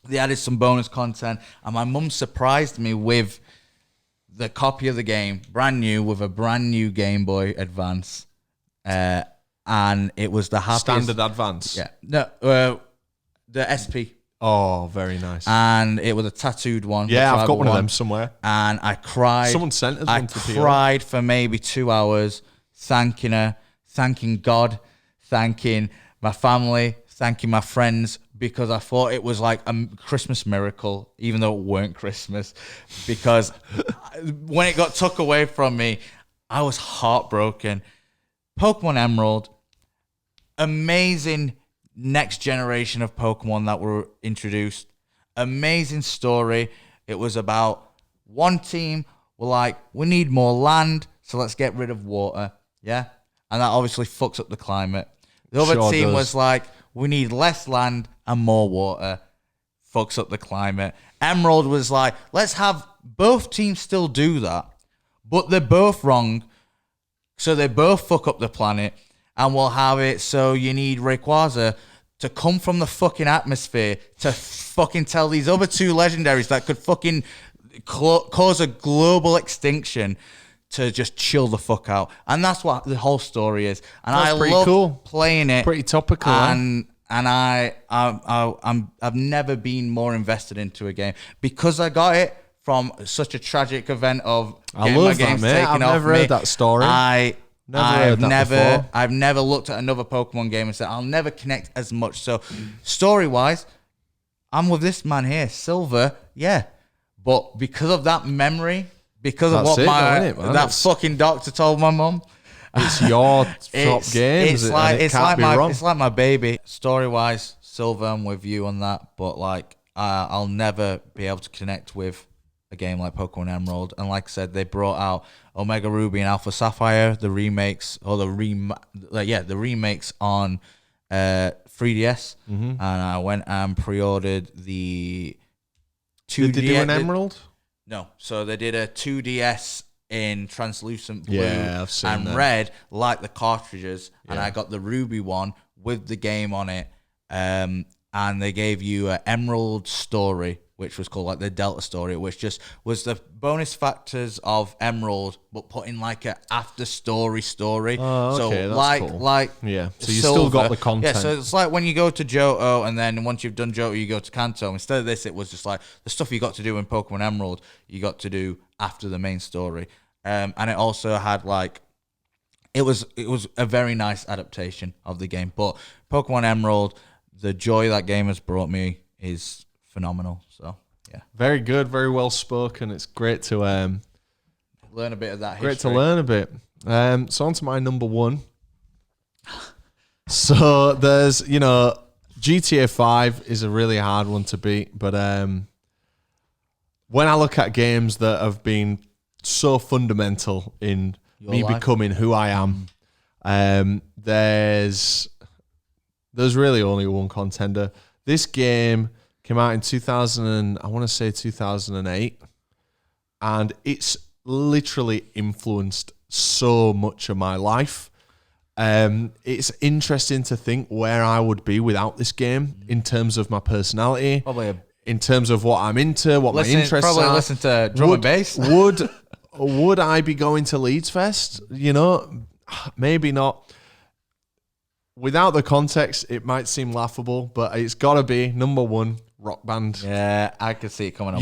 They added some bonus content, and my mum surprised me with the copy of the game, brand new, with a brand new Game Boy Advance, and it was the happiest. Standard Advance. Yeah, no, the SP. Oh, very nice. And it was a tattooed one. Yeah, I've got one of them somewhere. And I cried. Someone sent us one to PR. I cried for maybe 2 hours, thanking her, thanking God, thanking my family, thanking my friends, because I thought it was like a Christmas miracle, even though it weren't Christmas. Because when it got took away from me, I was heartbroken. Pokemon Emerald, amazing next generation of Pokemon that were introduced. Amazing story. It was about one team were like, we need more land, so let's get rid of water. Yeah? And that obviously fucks up the climate. The other team was like, we need less land and more water. Fucks up the climate. Emerald was like, let's have both teams still do that, but they're both wrong, so they both fuck up the planet, and we'll have it so you need Rayquaza to come from the fucking atmosphere to fucking tell these other two legendaries that could fucking cause a global extinction to just chill the fuck out. And that's what the whole story is. And I love playing it. Pretty topical. And I've never been more invested into a game, because I got it from such a tragic event of getting my games taken off me. I've never heard that story. I've never looked at another Pokemon game and said, I'll never connect as much. So story-wise, I'm with this man here, Silver, yeah. But because of that memory, because of what that fucking doctor told my mum, it's your top game. It's like my baby. Story-wise, Silver, I'm with you on that. But like, I'll never be able to connect with a game like Pokemon Emerald. And like I said, they brought out Omega Ruby and Alpha Sapphire, the remakes, or the remakes on 3DS. And I went and pre-ordered the 2D. Did they do an Emerald? No. So they did a 2DS in translucent blue I've seen and that. red, like the cartridges. And I got the Ruby one with the game on it. And they gave you an Emerald story, which was called like the Delta story, which just was the bonus factors of Emerald, but put in like a after story. Oh, okay, so that's cool. yeah. So you still got the content. Yeah, so it's like when you go to Johto, and then once you've done Johto, you go to Kanto. Instead of this, it was just like the stuff you got to do in Pokemon Emerald, you got to do after the main story. And it also had like, it was a very nice adaptation of the game. But Pokemon Emerald, the joy that game has brought me is phenomenal. So yeah, very good, very well spoken. It's great to learn a bit of that history. Great to learn a bit. So on to my number one. So there's, GTA 5 is a really hard one to beat, but when I look at games that have been so fundamental in me becoming who I am, there's really only one contender. This game came out in 2008, and it's literally influenced so much of my life. It's interesting to think where I would be without this game in terms of my personality, in terms of what I'm into, what my interests are. Probably listen to drum and bass. Would I be going to Leeds Fest? Maybe not. Without the context, it might seem laughable, but it's got to be number one, Rock Band. Yeah, I could see it coming up.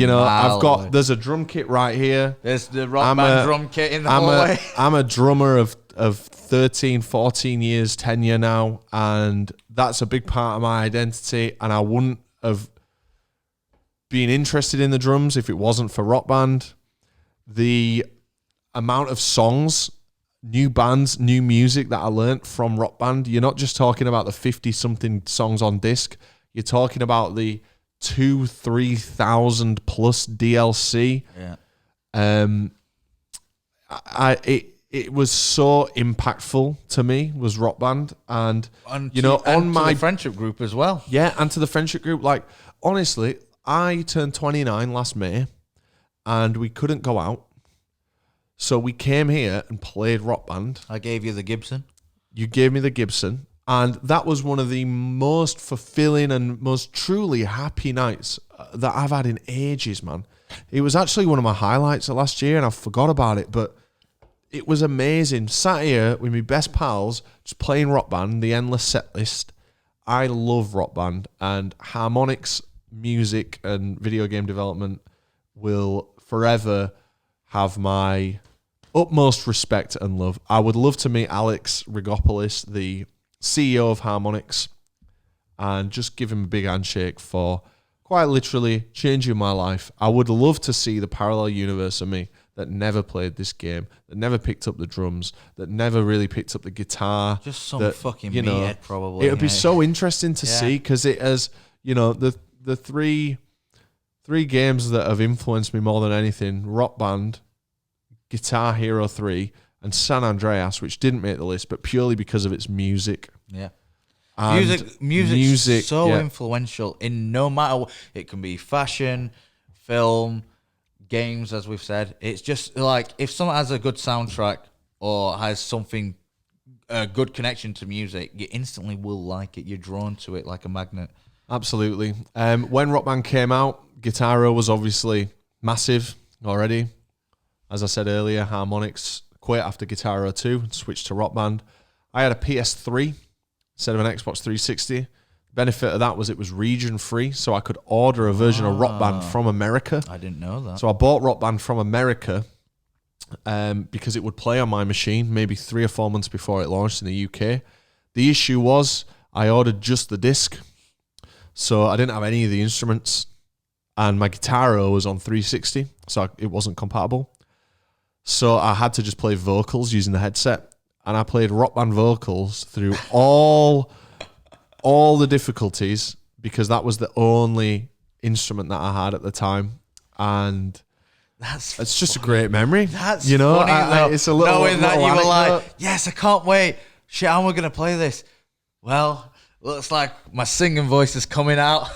There's a drum kit right here. There's the Rock Band drum kit in the hallway. I'm a drummer of 13, 14 years tenure now, and that's a big part of my identity, and I wouldn't have been interested in the drums if it wasn't for Rock Band. The amount of songs, new bands, new music that I learnt from Rock Band, you're not just talking about the 50-something songs on disc, you're talking about the 2,000-3,000 plus DLC. Yeah. It was so impactful to me, was Rock Band, and to the friendship group as well. Yeah, and to the friendship group. Like, honestly, I turned 29 last May, and we couldn't go out, so we came here and played Rock Band. I gave you the Gibson. You gave me the Gibson, and that was one of the most fulfilling and most truly happy nights that I've had in ages, man. It was actually one of my highlights of last year, and I forgot about it, but it was amazing. Sat here with my best pals, just playing Rock Band, the endless set list. I love Rock Band, and Harmonix music and video game development will forever have my utmost respect and love. I would love to meet Alex Rigopoulos, the CEO of Harmonix, and just give him a big handshake for quite literally changing my life. I would love to see the parallel universe of me that never played this game, that never picked up the drums, that never really picked up the guitar. Just some fucking meathead, probably. It would be so interesting to see, because it has, the three games that have influenced me more than anything: Rock Band, Guitar Hero 3, and San Andreas, which didn't make the list, but purely because of its music. Yeah. And music so influential in no matter what. It can be fashion, film, games, as we've said. It's just like, if someone has a good soundtrack or has something, a good connection to music, you instantly will like it. You're drawn to it like a magnet. Absolutely. When Rock Band came out, Guitar Hero was obviously massive already. As I said earlier, Harmonix quit after Guitar Hero 2 and switched to Rock Band. I had a PS3 instead of an Xbox 360. The benefit of that was it was region free, so I could order a version of Rock Band from America. I didn't know that. So I bought Rock Band from America because it would play on my machine maybe 3 or 4 months before it launched in the UK. The issue was I ordered just the disc, so I didn't have any of the instruments, and my Guitar Hero was on 360, so it wasn't compatible. So I had to just play vocals using the headset, and I played Rock Band vocals through all the difficulties, because that was the only instrument that I had at the time, and it's just funny. a great memory. That's you know, funny, it's a little knowing that you were anecdote. like, yes, I can't wait. Shit, how am I gonna play this? Well, looks like my singing voice is coming out.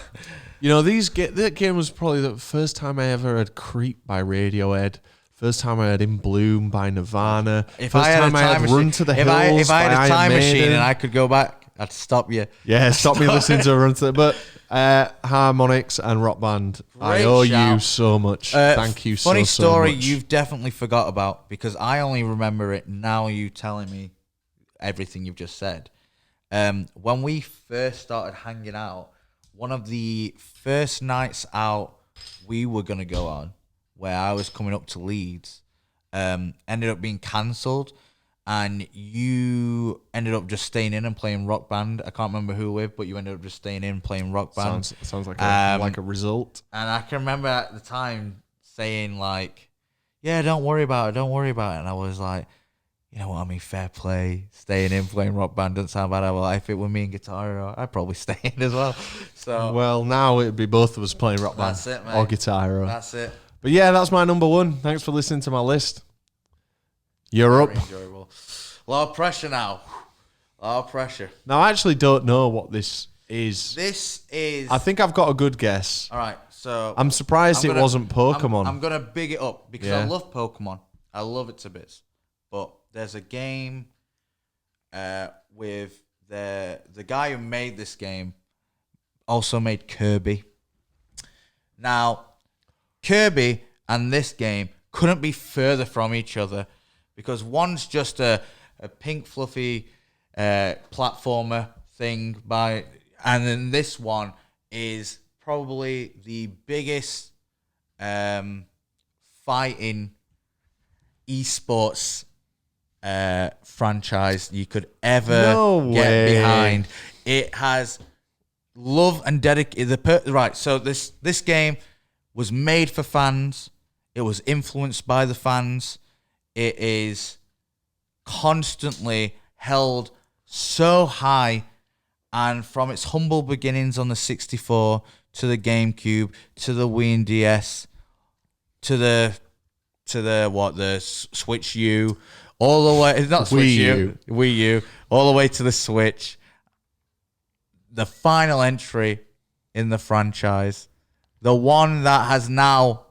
You know, that game was probably the first time I ever heard "Creep" by Radiohead. First time I heard "In Bloom" by Nirvana. If first I had time a I time had machine, "Run to the Hills" if I had by a time Iron machine Maiden. and I could go back, I'd stop you. Yeah, stop me listening to "Run to the." But Harmonix and Rock Band, I Great owe shout. you so much. Thank you so much. Funny story you've definitely forgot about, because I only remember it now you telling me everything you've just said. When we first started hanging out, one of the first nights out we were going to go on, where I was coming up to Leeds, ended up being cancelled, and you ended up just staying in and playing Rock Band. I can't remember who with, but you ended up just staying in playing Rock Band. Sounds like a result. And I can remember at the time saying like, yeah, don't worry about it. And I was like, you know what I mean? Fair play. Staying in, playing Rock Band doesn't sound bad. Well, if it were me and Guitar Hero, I'd probably stay in as well. So, well, now it'd be both of us playing Rock Band. That's it, mate. Or Guitar Hero. That's it. But yeah, that's my number one. Thanks for listening to my list. You're Very up. enjoyable. A lot of pressure now. A lot of pressure. Now, I actually don't know what this is. This is... I think I've got a good guess. All right, so... I'm surprised it wasn't Pokemon. I'm going to big it up because I love Pokemon. I love it to bits. But there's a game with the guy who made this game also made Kirby. Now, Kirby and this game couldn't be further from each other, because one's just a pink fluffy platformer thing and then this one is probably the biggest fighting esports franchise you could ever get behind. It has love and dedication. Right, so this game was made for fans. It was influenced by the fans. It is constantly held so high, and from its humble beginnings on the 64 to the GameCube to the Wii and DS to the Switch U, all the way, not Switch U, Wii U, all the way to the Switch. The final entry in the franchise, the one that has now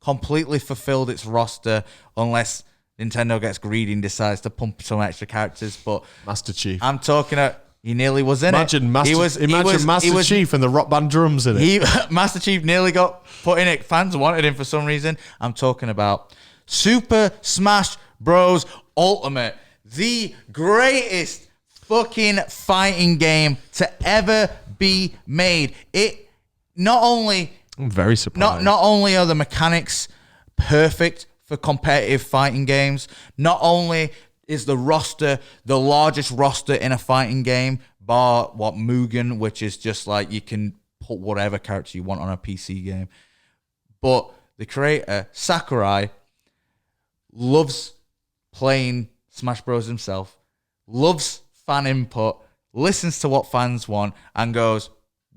completely fulfilled its roster, unless Nintendo gets greedy and decides to pump some extra characters. But Master Chief. I'm talking about, he nearly was in it. Imagine Master Chief and the Rock Band drums in it. Master Chief nearly got put in it. Fans wanted him for some reason. I'm talking about Super Smash Bros. Ultimate, the greatest fucking fighting game to ever be made. It not only... I'm very surprised. Not only are the mechanics perfect for competitive fighting games, not only is the roster the largest roster in a fighting game, bar Mugen, which is just like you can put whatever character you want on a PC game, but the creator, Sakurai, loves playing Smash Bros. Himself, loves fan input, listens to what fans want, and goes,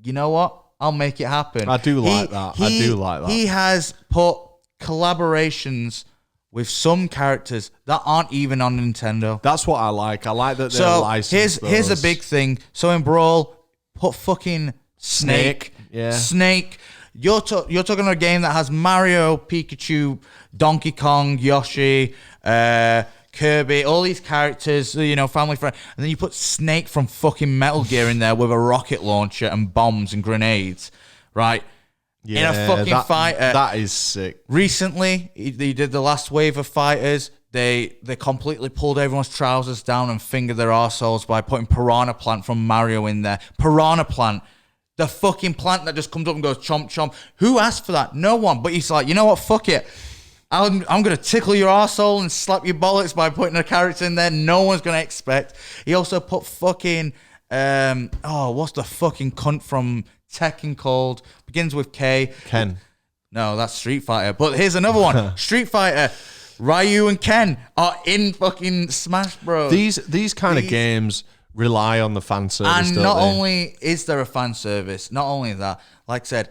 you know what? I'll make it happen. I do like that. He has put collaborations with some characters that aren't even on Nintendo. That's what I like. I like that they're licensed. Here's a big thing. So in Brawl, put fucking Snake. Yeah. Snake. You're talking about a game that has Mario, Pikachu, Donkey Kong, Yoshi, Kirby, all these characters, family friend, and then you put Snake from fucking Metal Gear in there with a rocket launcher and bombs and grenades, right? Yeah, in a fucking fighter. That is sick. Recently, they did the last wave of fighters. They completely pulled everyone's trousers down and fingered their arseholes by putting Piranha Plant from Mario in there. Piranha Plant. The fucking plant that just comes up and goes chomp chomp. Who asked for that? No one. But he's like, you know what? Fuck it. I'm going to tickle your arsehole and slap your bollocks by putting a character in there no one's going to expect. He also put fucking, what's the fucking cunt from Tekken called? Begins with K. Ken. No, that's Street Fighter. But here's another one. Street Fighter. Ryu and Ken are in fucking Smash Bros. These kind of games rely on the fan service, and not only is there a fan service, not only that, like I said,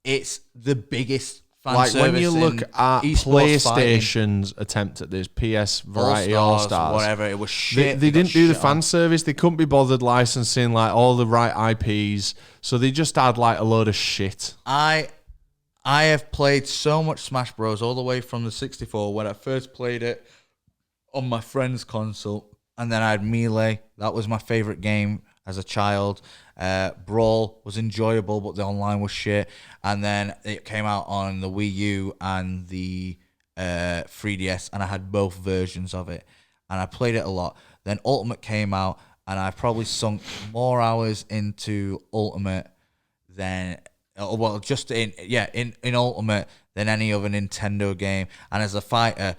it's the biggest fan Like service when you look in at esports PlayStation's attempt at this PS Variety All Stars, whatever, it was shit. They didn't do the fan on. service. They couldn't be bothered licensing like all the right IPs, so they just had like a load of shit. I have played so much Smash Bros. All the way from the 64 when I first played it on my friend's console, and then I had Melee. That was my favorite game as a child. Brawl was enjoyable, but the online was shit. And then it came out on the Wii U and the 3DS, and I had both versions of it, and I played it a lot. Then Ultimate came out, and I probably sunk more hours into Ultimate than in Ultimate than any other Nintendo game. And as a fighter,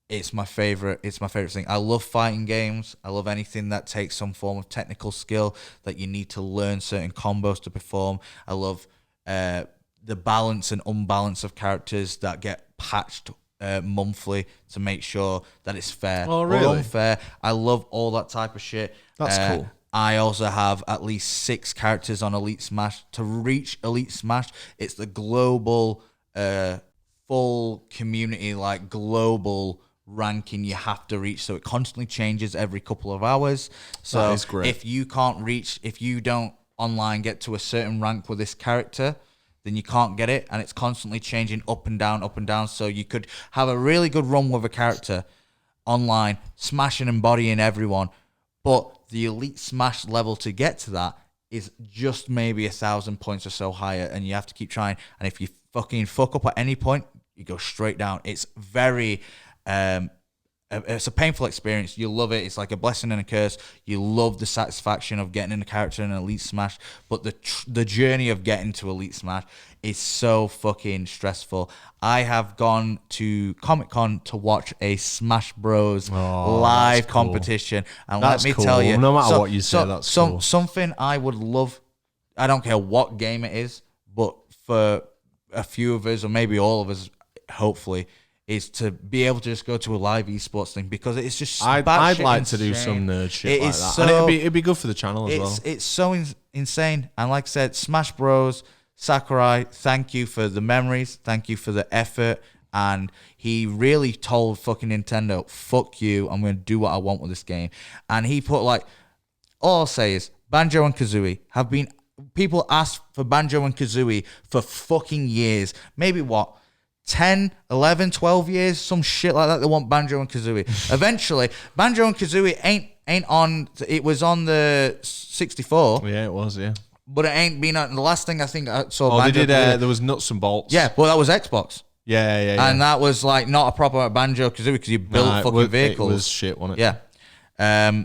it's my favorite thing. I love fighting games. I love anything that takes some form of technical skill that you need to learn certain combos to perform. I love the balance and unbalance of characters that get patched monthly to make sure that it's fair or unfair. I love all that type of shit. That's cool. I also have at least 6 characters on Elite Smash. To reach Elite Smash, it's the global, full community, like global ranking you have to reach. So it constantly changes every couple of hours. So that is great. if you don't online get to a certain rank with this character, then you can't get it. And it's constantly changing up and down, up and down. So you could have a really good run with a character online, smashing and bodying everyone. But the Elite Smash level to get to that is just maybe 1,000 points or so higher, and you have to keep trying. And if you fucking fuck up at any point, you go straight down. It's very, it's a painful experience. You love it. It's like a blessing and a curse. You love the satisfaction of getting in a character in an Elite Smash, but the journey of getting to Elite Smash is so fucking stressful. I have gone to Comic-Con to watch a Smash Bros. Live competition, and that's let me cool. tell you, No matter what you say, that's cool. Something I would love. I don't care what game it is, but for a few of us, or maybe all of us, hopefully, is to be able to just go to a live esports thing, because it's just I'd like to do some nerd shit like that. So, and it'd be good for the channel as well. It's so insane. And like I said, Smash Bros. Sakurai, thank you for the memories. Thank you for the effort. And he really told fucking Nintendo, fuck you, I'm going to do what I want with this game. And he put all I'll say is Banjo and Kazooie have been, people asked for Banjo and Kazooie for fucking years. Maybe 10, 11, 12 years, some shit like that. They want Banjo and Kazooie. Eventually, Banjo and Kazooie ain't on. It was on the 64. Yeah, it was. Yeah, but it ain't been on. The last thing I think I saw. Banjo they did. There was Nuts and Bolts. Yeah, well, that was Xbox. Yeah. And that was like not a proper Banjo Kazooie because you built fucking vehicles. It was shit, wasn't it? Yeah.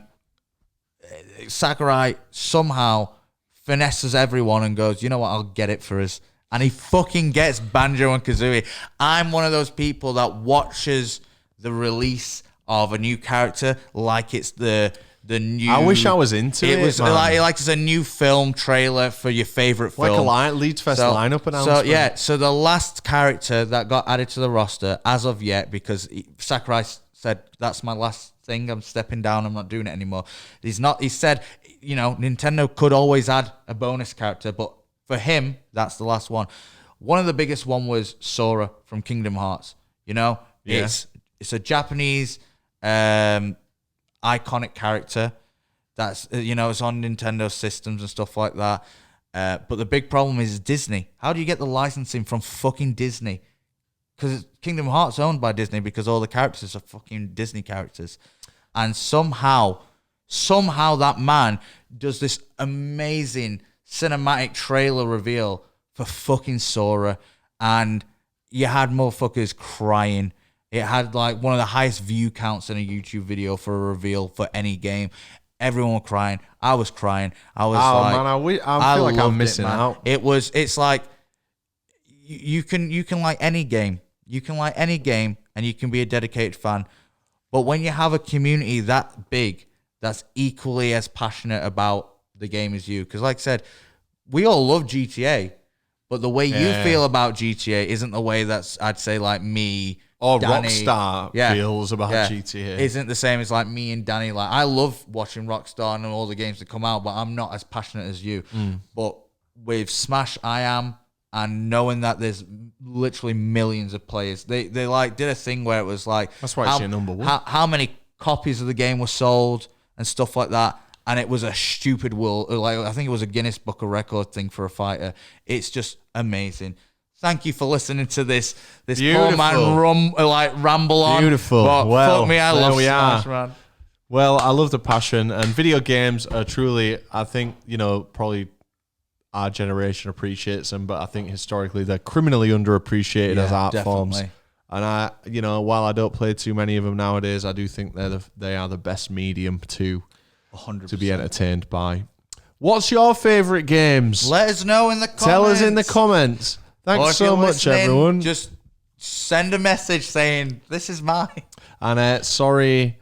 Sakurai somehow finesses everyone and goes, you know what? I'll get it for us. And he fucking gets Banjo and Kazooie. I'm one of those people that watches the release of a new character like it's the new. I wish I was into it. It was like it's a new film trailer for your favorite film, like a Leeds Fest lineup announcement. So the last character that got added to the roster as of yet, because Sakurai said that's my last thing. I'm stepping down. I'm not doing it anymore. He's not. He said, Nintendo could always add a bonus character, but for him, that's the last one. One of the biggest one was Sora from Kingdom Hearts. It's a Japanese iconic character that's it's on Nintendo systems and stuff like that. But the big problem is Disney. How do you get the licensing from fucking Disney? Because Kingdom Hearts owned by Disney because all the characters are fucking Disney characters, and somehow that man does this amazing cinematic trailer reveal for fucking Sora, and you had motherfuckers crying. It had like one of the highest view counts in a YouTube video for a reveal for any game. Everyone was crying. I was crying. I was I feel like I'm missing out. It's like you can like any game. You can like any game and you can be a dedicated fan. But when you have a community that big that's equally as passionate about the game as you, because like I said, we all love GTA, but the way you feel about GTA isn't the way that's, I'd say, like me or Danny, Rockstar feels about GTA. Isn't the same as like me and Danny. Like, I love watching Rockstar and all the games that come out, but I'm not as passionate as you. But with Smash, I am. and knowing that there's literally millions of players, they like did a thing where it was like, that's why it's your number one. How many copies of the game were sold and stuff like that, and it was a stupid world. Like I think it was a Guinness Book of Record thing for a fighter. It's just amazing. Thank you for listening to this poor man ramble on. Beautiful. But well, fuck me, I love Smash, man. Well, I love the passion, and video games are truly, I think, probably our generation appreciates them, but I think historically they're criminally underappreciated as art forms. And while I don't play too many of them nowadays, I do think they are the best medium to 100%. be entertained by. What's your favorite games? Let us know in the comments. Tell us in the comments. Thanks so much, everyone. Just send a message saying, this is mine. And sorry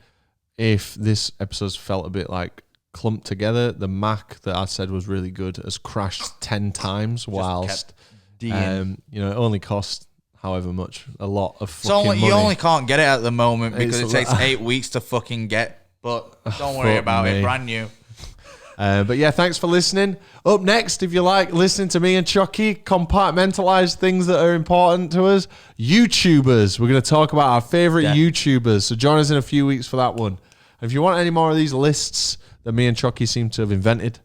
if this episode's felt a bit like clumped together. The Mac that I said was really good has crashed 10 times whilst it only cost however much, a lot of fucking money. You only can't get it at the moment because it takes 8 weeks to fucking get, but don't worry about it, brand new. But yeah, thanks for listening. Up next, if you like listening to me and Choccy compartmentalize things that are important to us, YouTubers. We're going to talk about our favorite YouTubers. So join us in a few weeks for that one. And if you want any more of these lists that me and Choccy seem to have invented,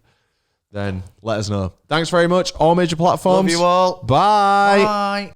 then let us know. Thanks very much. All major platforms. Love you all. Bye. Bye.